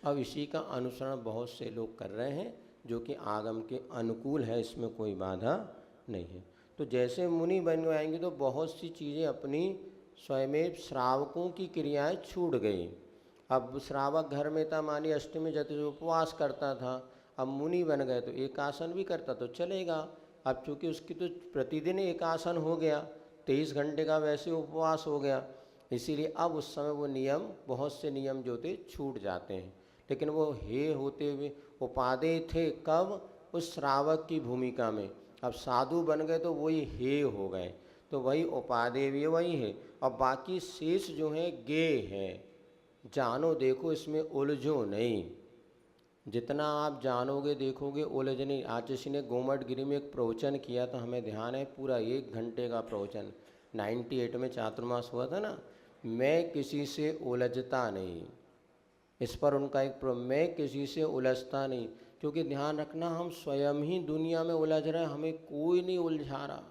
अब इसी का अनुसरण बहुत से लोग कर रहे हैं, जो कि आगम के अनुकूल है, इसमें कोई बाधा नहीं है। तो जैसे मुनि बन जाएंगे तो बहुत सी चीज़ें अपनी स्वयं श्रावकों की क्रियाएं छूट गई। अब श्रावक घर में था, मानी अष्टमी चतुर्थी उपवास करता था, अब मुनि बन गए तो एक आसन भी करता तो चलेगा। अब चूँकि उसकी तो प्रतिदिन एक आसन हो गया, 23 घंटे का वैसे उपवास हो गया, इसीलिए अब उस समय वो नियम, बहुत से नियम जो थे छूट जाते हैं। लेकिन वो हे होते हुए उपादेय थे कब? उस श्रावक की भूमिका में। अब साधु बन गए तो वही हे हो गए, तो वही उपादेय भी वही है। और बाकी शेष जो है गे है, जानो देखो, इसमें उलझो नहीं। जितना आप जानोगे देखोगे उलझ नहीं। आचार्य ने गोमटगिरी में एक प्रवचन किया था, हमें ध्यान है, पूरा 1 घंटे का प्रवचन, 98 में चातुर्मास हुआ था ना। मैं किसी से उलझता नहीं, इस पर उनका एक मैं किसी से उलझता नहीं। क्योंकि ध्यान रखना, हम स्वयं ही दुनिया में उलझ रहे हैं, हमें कोई नहीं उलझा रहा।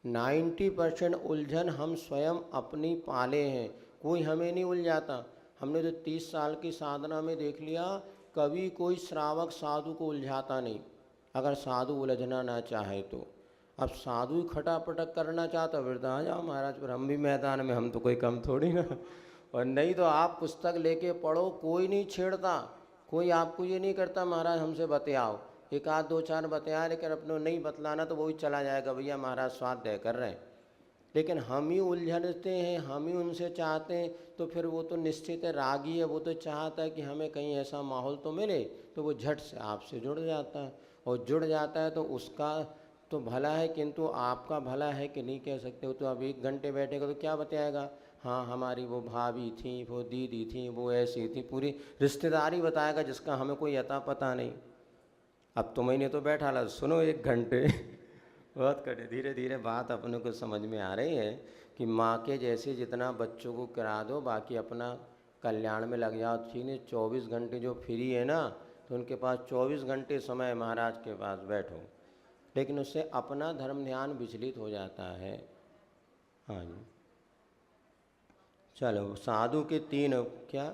90% उलझन हम स्वयं अपनी पाले हैं, कोई हमें नहीं उलझाता। हमने तो 30 साल की साधना में देख लिया, कभी कोई श्रावक साधु को उलझाता नहीं, अगर साधु उलझना ना चाहे तो। अब साधु ही खटापटक करना चाहता फिर तो आ जाओ महाराज, पर हम भी मैदान में, हम तो कोई कम थोड़ी ना। और नहीं तो आप पुस्तक लेके पढ़ो, कोई नहीं छेड़ता, कोई आपको ये नहीं करता महाराज हमसे बतियाओ। 1 आध 2 4 बतिया, लेकिन अपने नहीं बतलाना तो वही चला जाएगा, भैया महाराज स्वाध्याय कर रहे हैं। लेकिन हम ही उलझते हैं, हम ही उनसे चाहते हैं, तो फिर वो तो निश्चित है रागी है, वो तो चाहता है कि हमें कहीं ऐसा माहौल तो मिले, तो वो झट से आपसे जुड़ जाता है। और जुड़ जाता है तो उसका तो भला है, किंतु आपका भला है कि नहीं कह सकते हो। तो अब 1 घंटे बैठेगा तो क्या बताएगा, हाँ हमारी वो भाभी थी, वो दीदी थी, वो ऐसी थी, पूरी रिश्तेदारी बताएगा जिसका हमें कोई अता पता नहीं। अब तो मैंने तो बैठा ला, सुनो 1 घंटे बहुत कटे। धीरे धीरे बात अपने को समझ में आ रही है कि माँ के जैसे जितना बच्चों को करा दो, बाकी अपना कल्याण में लग जाओ। ठीक है, 24 घंटे जो फ्री है ना, तो उनके पास 24 घंटे समय महाराज के पास बैठो, लेकिन उससे अपना धर्म ध्यान विचलित हो जाता है। हाँ जी, चलो साधु के 3 क्या,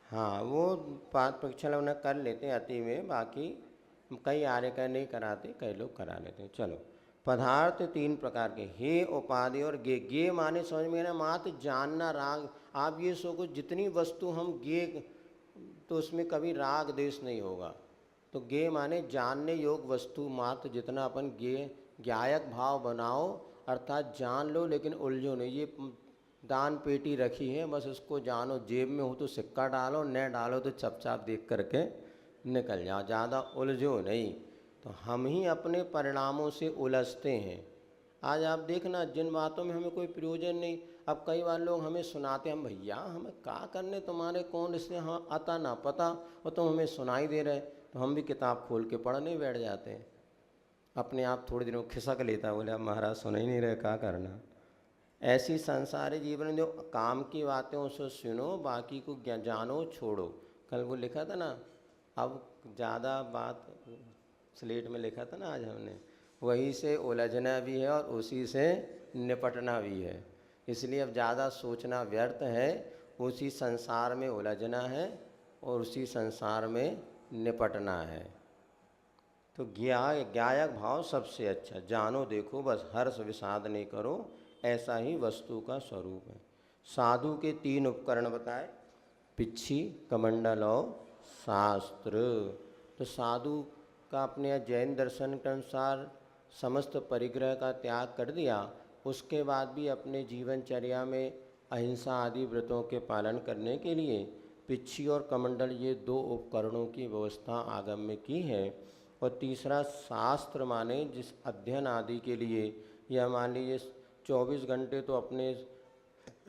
हाँ वो पाँच परीक्षा लोग कर लेते हैं अति में, बाकी कई आर्य का नहीं कराते, कई लोग करा लेते हैं। चलो, पदार्थ 3 प्रकार के, हे उपाधि और गे। गे माने समझ में ना, मात्र जानना राग। आप ये सोचो जितनी वस्तु हम गे, तो उसमें कभी राग देश नहीं होगा। तो गे माने जानने योग वस्तु मात्र, जितना अपन गे ज्ञायक भाव बनाओ, अर्थात जान लो लेकिन उलझो नहीं। ये दान पेटी रखी है, बस उसको जानो, जेब में हो तो सिक्का डालो, न डालो तो चपचाप देख करके निकल जाओ, ज़्यादा उलझो नहीं। तो हम ही अपने परिणामों से उलझते हैं। आज आप देखना जिन बातों में हमें कोई प्रयोजन नहीं, अब कई बार लोग हमें सुनाते हैं, हम भैया हमें क्या करने तुम्हारे, कौन इसने हाँ अता ना पता, और तुम हमें सुनाई दे रहे, तो हम भी किताब खोल के पढ़ने बैठ जाते हैं। अपने आप थोड़ी देर में खिसक लेता, बोले अब महाराज सुन ही नहीं रहे, क्या करना। ऐसी संसारी जीवन में जो काम की बातें उसे सुनो, बाकी को जानो छोड़ो। कल वो लिखा था ना, अब ज़्यादा बात स्लेट में लिखा था ना आज हमने, वही से उलझना भी है और उसी से निपटना भी है। इसलिए अब ज़्यादा सोचना व्यर्थ है, उसी संसार में उलझना है और उसी संसार में निपटना है। तो ज्ञायक भाव सबसे अच्छा, जानो देखो बस, हर्ष विषाद नहीं करो, ऐसा ही वस्तु का स्वरूप है। साधु के 3 उपकरण बताए, पिच्छी, कमंडल और शास्त्र। तो साधु का अपने जैन दर्शन के अनुसार समस्त परिग्रह का त्याग कर दिया, उसके बाद भी अपने जीवनचर्या में अहिंसा आदि व्रतों के पालन करने के लिए पिच्छी और कमंडल, ये 2 उपकरणों की व्यवस्था आगम में की है। और तीसरा शास्त्र माने जिस अध्ययन आदि के लिए, या मान लीजिए 24 घंटे तो अपने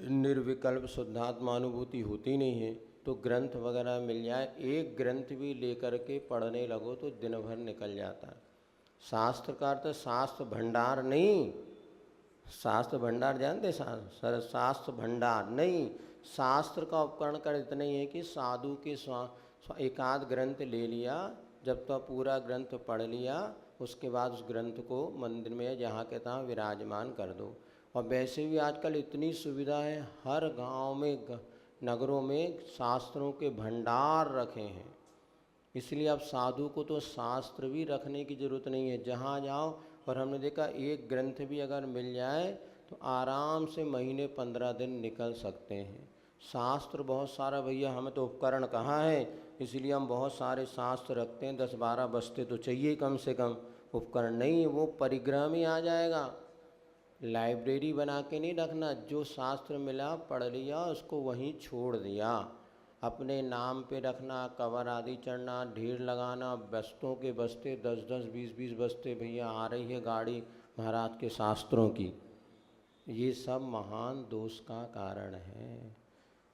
निर्विकल्प शुद्धात्मानुभूति होती नहीं है, तो ग्रंथ वगैरह मिल जाए, एक ग्रंथ भी लेकर के पढ़ने लगो तो दिन भर निकल जाता है। शास्त्र का अर्थ शास्त्र भंडार नहीं, शास्त्र भंडार जानते, शास्त्र भंडार नहीं, शास्त्र का उपकरण कर इतना ही है कि साधु के एकाध ग्रंथ ले लिया, जब तो पूरा ग्रंथ पढ़ लिया, उसके बाद उस ग्रंथ को मंदिर में जहाँ के तहाँ विराजमान कर दो। और वैसे भी आजकल इतनी सुविधा है, हर गांव में नगरों में शास्त्रों के भंडार रखे हैं। इसलिए अब साधु को तो शास्त्र भी रखने की ज़रूरत नहीं है, जहाँ जाओ। और हमने देखा एक ग्रंथ भी अगर मिल जाए तो आराम से महीने 15 दिन निकल सकते हैं। शास्त्र बहुत सारा भैया, हमें तो उपकरण कहाँ है, इसलिए हम बहुत सारे शास्त्र रखते हैं, 10-12 बस्ते तो चाहिए कम से कम। उपकरण नहीं, वो परिग्रह में आ जाएगा। लाइब्रेरी बना के नहीं रखना, जो शास्त्र मिला पढ़ लिया, उसको वहीं छोड़ दिया। अपने नाम पे रखना, कवर आदि चढ़ना, ढेर लगाना, बस्तों के बस्ते 10-10, 20-20 बस्ते, भैया आ रही है गाड़ी महाराज के शास्त्रों की, ये सब महान दोष का कारण है।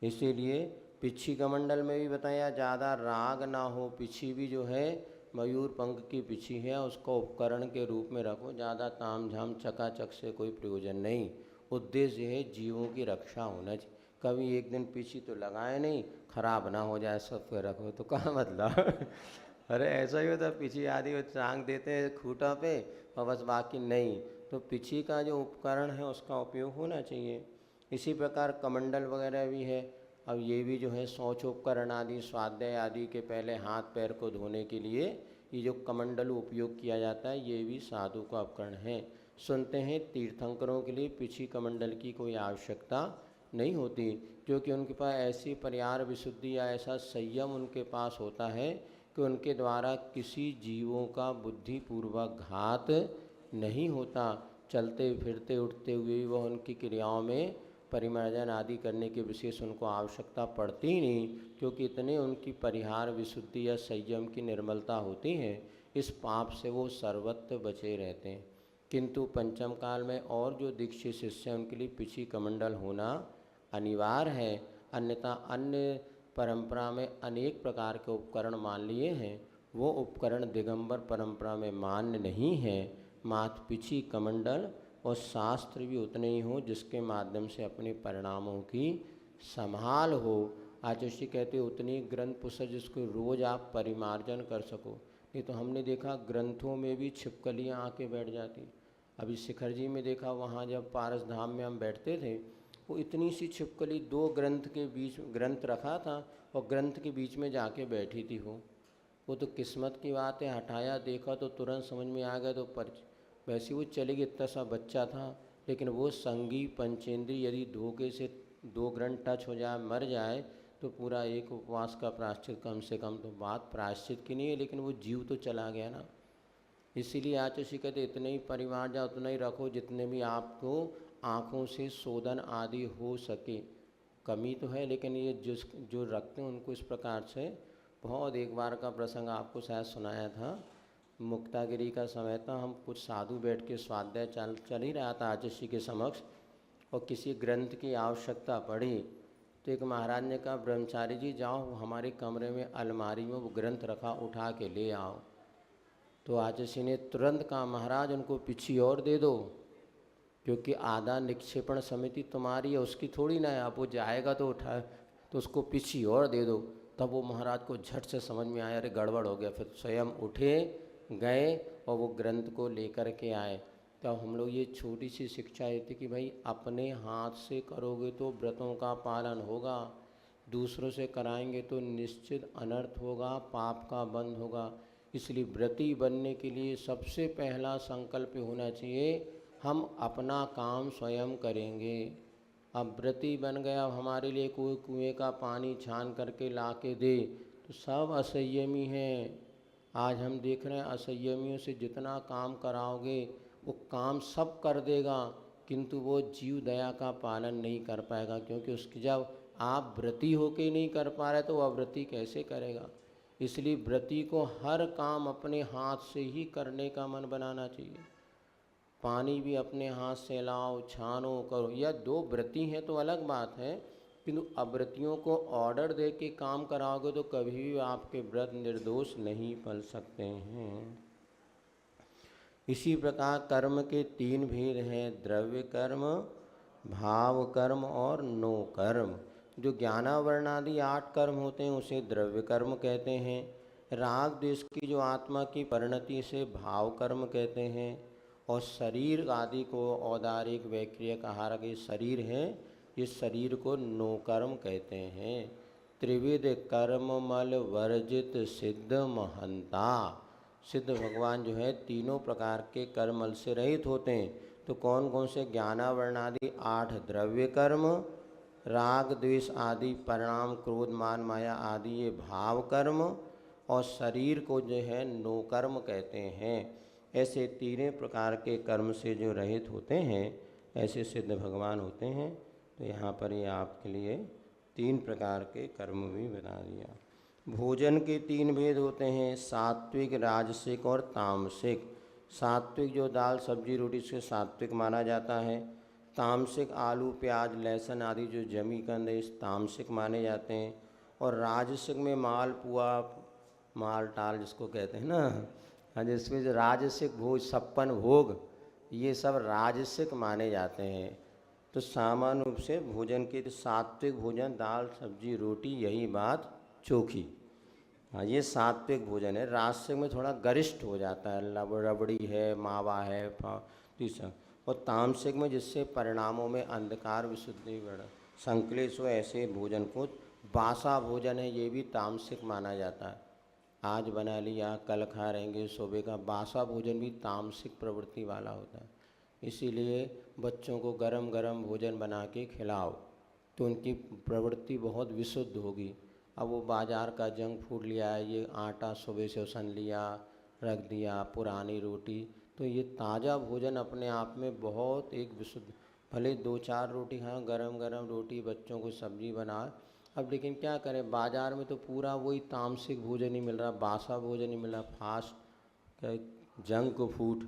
इसीलिए पिच्छी कमंडल में भी बताया, ज़्यादा राग ना हो। पिच्छी भी जो है मयूर पंख की पिच्छी है, उसको उपकरण के रूप में रखो, ज़्यादा ताम झाम चकाचक से कोई प्रयोजन नहीं। उद्देश्य है जीवों की रक्षा होना चाहिए। कभी एक दिन पिच्छी तो लगाए नहीं, खराब ना हो जाए, सब पे रखो, तो क्या मतलब अरे ऐसा ही होता है, पिच्छी आदि टांग देते हैं खूटा पे और बस, बाकी नहीं। तो पिच्छी का जो उपकरण है उसका उपयोग होना चाहिए। इसी प्रकार कमंडल वगैरह भी है। अब ये भी जो है शौचोपकरण आदि, स्वाध्याय आदि के पहले हाथ पैर को धोने के लिए ये जो कमंडल उपयोग किया जाता है, ये भी साधु का उपकरण है। सुनते हैं तीर्थंकरों के लिए पिच्छी कमंडल की कोई आवश्यकता नहीं होती, क्योंकि उनके पास ऐसी परिहार विशुद्धि या ऐसा संयम उनके पास होता है कि उनके द्वारा किसी जीवों का बुद्धिपूर्वक घात नहीं होता। चलते फिरते उठते हुए भी वह उनकी क्रियाओं में परिमार्जन आदि करने की विशेष उनको आवश्यकता पड़ती ही नहीं, क्योंकि इतने उनकी परिहार विशुद्धि या संयम की निर्मलता होती है, इस पाप से वो सर्वत्र बचे रहते हैं। किंतु पंचम काल में और जो दीक्षित शिष्य हैं उनके लिए पिछी कमंडल होना अनिवार्य है, अन्यथा अन्य परंपरा में अनेक प्रकार के उपकरण मान लिए हैं, वो उपकरण दिगंबर परंपरा में मान्य नहीं है। मात्र पिछी कमंडल और शास्त्र भी उतने ही हों जिसके माध्यम से अपने परिणामों की संभाल हो। आचार्य कहते उतनी ग्रंथ पुस्तक जिसको रोज़ आप परिमार्जन कर सको। नहीं तो हमने देखा ग्रंथों में भी छिपकलियाँ आके बैठ जाती। अभी शिखर जी में देखा, वहाँ जब पारस धाम में हम बैठते थे, वो इतनी सी छिपकली 2 ग्रंथ के बीच ग्रंथ रखा था और ग्रंथ के बीच में जाके बैठी थी। वो तो किस्मत की बात है, हटाया देखा तो तुरंत समझ में आ गया, तो पर वैसे वो चलेगी। इतना सा बच्चा था, लेकिन वो संगी पंचेंद्रिय यदि धोखे से 2 ग्रंथ टच हो जाए, मर जाए, तो पूरा एक उपवास का प्रायश्चित कम से कम। तो बात प्रायश्चित की नहीं है, लेकिन वो जीव तो चला गया ना। इसीलिए आचार्य कहते इतने ही परिवार जा उतना ही रखो जितने भी आपको आँखों से शोधन आदि हो सके। कमी तो है, लेकिन ये जो रखते हैं उनको इस प्रकार से। बहुत एक बार का प्रसंग आपको शायद सुनाया था, मुक्तागिरी का समय था, हम कुछ साधु बैठ के स्वाध्याय चल ही रहा था आचार्य के समक्ष, और किसी ग्रंथ की आवश्यकता पड़ी। तो एक महाराज ने कहा, ब्रह्मचारी जी जाओ हमारे कमरे में अलमारी में वो ग्रंथ रखा, उठा के ले आओ। तो आचार्य ने तुरंत कहा, महाराज उनको पीछे और दे दो, क्योंकि आधा निक्षेपण समिति तुम्हारी है, उसकी थोड़ी ना है। अब वो जाएगा तो उठा, तो उसको पीछे और दे दो। तब वो महाराज को झट से समझ में आया, अरे गड़बड़ हो गया। फिर स्वयं उठे, गए और वो ग्रंथ को लेकर के आए। तो हम लोग ये छोटी सी शिक्षा ये थी कि भाई अपने हाथ से करोगे तो व्रतों का पालन होगा, दूसरों से कराएंगे तो निश्चित अनर्थ होगा, पाप का बंध होगा। इसलिए व्रती बनने के लिए सबसे पहला संकल्प होना चाहिए, हम अपना काम स्वयं करेंगे। अब व्रती बन गया, अब हमारे लिए कोई कुएं का पानी छान करके ला के दे, तो सब असंयमी हैं। आज हम देख रहे हैं असंयमियों से जितना काम कराओगे वो काम सब कर देगा, किंतु वो जीव दया का पालन नहीं कर पाएगा, क्योंकि उसकी जब आप व्रती होके नहीं कर पा रहे तो अव्रती कैसे करेगा। इसलिए व्रती को हर काम अपने हाथ से ही करने का मन बनाना चाहिए। पानी भी अपने हाथ से लाओ, छानो, करो। या 2 व्रती हैं तो अलग बात है, किंतु अव्रतियों को ऑर्डर दे के काम कराओगे तो कभी भी आपके व्रत निर्दोष नहीं फल सकते हैं। इसी प्रकार कर्म के 3 भेद हैं, द्रव्य कर्म, भाव कर्म और नो कर्म। जो ज्ञानावरणादि 8 कर्म होते हैं उसे द्रव्य कर्म कहते हैं। राग द्वेष की जो आत्मा की परिणति से भाव कर्म कहते हैं। और शरीर आदि को औदारिक वैक्रियक आहार के शरीर है, इस शरीर को नो कर्म कहते हैं। त्रिविध कर्म मल वर्जित सिद्ध महंता। सिद्ध भगवान जो है 3 प्रकार के कर्मल से रहित होते हैं। तो कौन कौन से? ज्ञानावरणादि 8 द्रव्य कर्म, राग द्वेष आदि परिणाम क्रोध मान माया आदि ये भाव कर्म, और शरीर को जो है नो कर्म कहते हैं। ऐसे 3 प्रकार के कर्म से जो रहित होते हैं ऐसे सिद्ध भगवान होते हैं। तो यहाँ पर ये आपके लिए 3 प्रकार के कर्म भी बता दिया। भोजन के 3 भेद होते हैं, सात्विक, राजसिक और तामसिक। सात्विक जो दाल सब्जी रोटी से सात्विक माना जाता है। तामसिक आलू प्याज लहसुन आदि जो जमी कंद तामसिक माने जाते हैं। और राजसिक में माल पुआ माल टाल जिसको कहते हैं ना, जिसमें जो राजसिक भोज 56 भोग ये सब राजसिक माने जाते हैं। तो सामान्य रूप से भोजन के सात्विक भोजन दाल सब्जी रोटी यही बात चोखी, हाँ ये सात्विक भोजन है। राजसिक में थोड़ा गरिष्ठ हो जाता है, रबड़ी है मावा है तीसरा। और तामसिक में जिससे परिणामों में अंधकार विशुद्धि बढ़ संकलेश हो, ऐसे भोजन को बासा भोजन है, ये भी तामसिक माना जाता है। आज बना लिया कल खा रहेंगे, सुबह का बासा भोजन भी तामसिक प्रवृत्ति वाला होता है। इसीलिए बच्चों को गरम गरम भोजन बना के खिलाओ, तो उनकी प्रवृत्ति बहुत विशुद्ध होगी। अब वो बाज़ार का जंक फूड लिया है, ये आटा सुबह से उसन लिया, रख दिया, पुरानी रोटी, तो ये ताज़ा भोजन अपने आप में बहुत एक विशुद्ध, भले 2-4 रोटी खाएं, गरम गरम रोटी, बच्चों को सब्जी बना। अब लेकिन क्या करें, बाज़ार में तो पूरा वही तामसिक भोजन ही मिल रहा, बासा भोजन ही मिल रहा, फास्ट क्या, जंक फूड,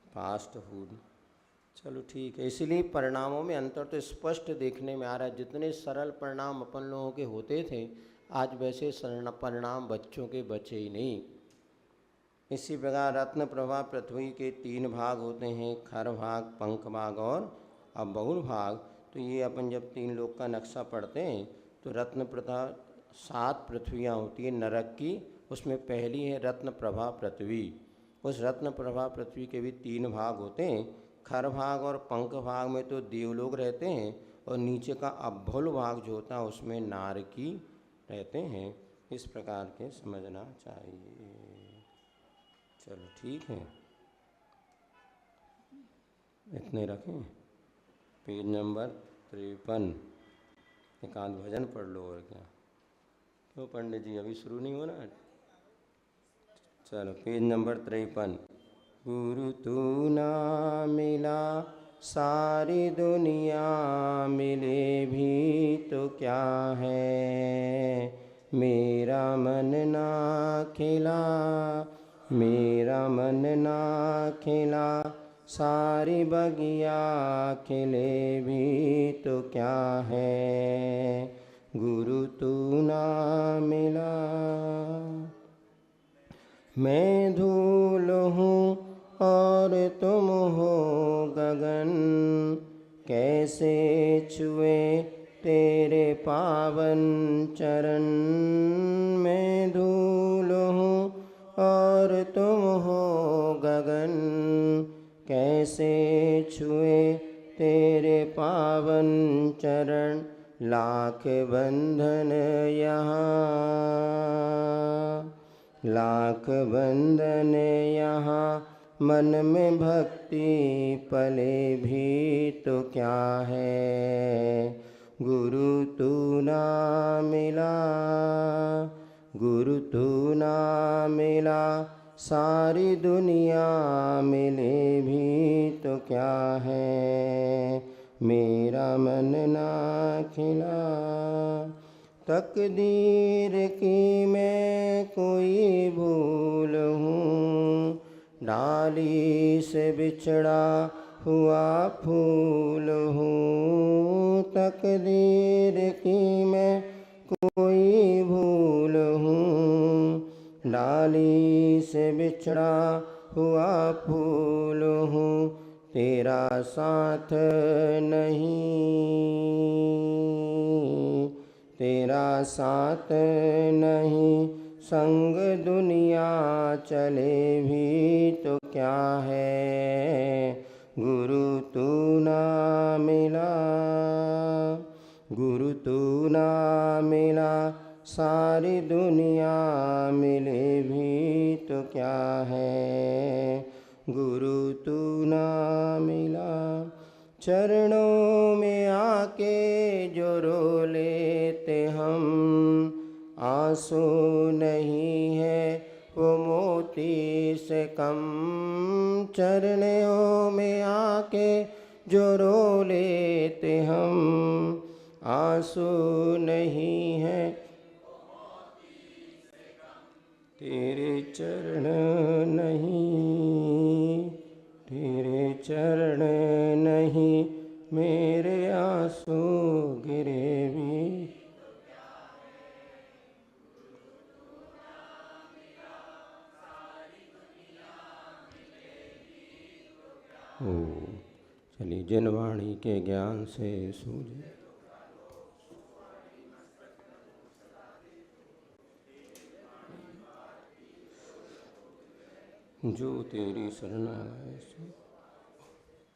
फास्ट फूड। चलो ठीक है, इसीलिए परिणामों में अंतर तो स्पष्ट देखने में आ रहा है। जितने सरल परिणाम अपन लोगों के होते थे, आज वैसे सरल परिणाम बच्चों के बचे ही नहीं। इसी प्रकार रत्न प्रभा पृथ्वी के 3 भाग होते हैं, खर भाग, पंख भाग और बहुल भाग। तो ये अपन जब 3 लोक का नक्शा पढ़ते हैं तो रत्न प्रभा 7 पृथ्वियाँ होती है नरक की, उसमें पहली है रत्न प्रभा पृथ्वी। उस रत्न प्रभा पृथ्वी के भी 3 भाग होते हैं, खर भाग और पंख भाग में तो देवलोक रहते हैं, और नीचे का अभ्युल भाग जो होता है उसमें नारकी रहते हैं। इस प्रकार के समझना चाहिए। चलो ठीक है, इतने रखें। Page number 53। एक आध भजन पढ़ लो और क्या। क्यों पंडित जी अभी शुरू नहीं हो रहा? चलो पेज नंबर 53। गुरु तू ना मिला सारी दुनिया मिले भी तो क्या है, मेरा मन ना खिला, मेरा मन ना खिला, सारी बगिया खिले भी तो क्या है, गुरु तू ना मिला। मैं धूल हूँ और तुम हो गगन, कैसे छुए तेरे पावन चरण। मैं धूल हूँ और तुम हो गगन, कैसे छुए तेरे पावन चरण। लाख बंधन यहाँ, लाख बंधन यहाँ, मन में भक्ति पले भी तो क्या है, गुरु तू ना मिला, गुरु तू ना मिला, सारी दुनिया मिले भी तो क्या है, मेरा मन ना खिला। तकदीर की मैं कोई भूल हूँ, डाली से बिछड़ा हुआ फूल हूँ। तकदीर की मैं कोई भूल हूँ, डाली से बिछड़ा हुआ फूल हूँ। तेरा साथ नहीं, तेरा साथ नहीं, संग दुनिया चले भी तो क्या है, गुरु तू ना मिला, गुरु तू ना मिला, सारी दुनिया मिले भी तो क्या है, गुरु तू ना मिला। चरणों में आके जो रो लेते हम, आंसू नहीं है वो मोती से कम। चरणों में आके जो रो लेते हम, आंसू नहीं है तेरे चरण नहीं, तेरे चरण नहीं, मेरे आंसू गिरे भी। ओ चलिए, जिन वाणी के ज्ञान से सूझे, जो तेरी शरण आए।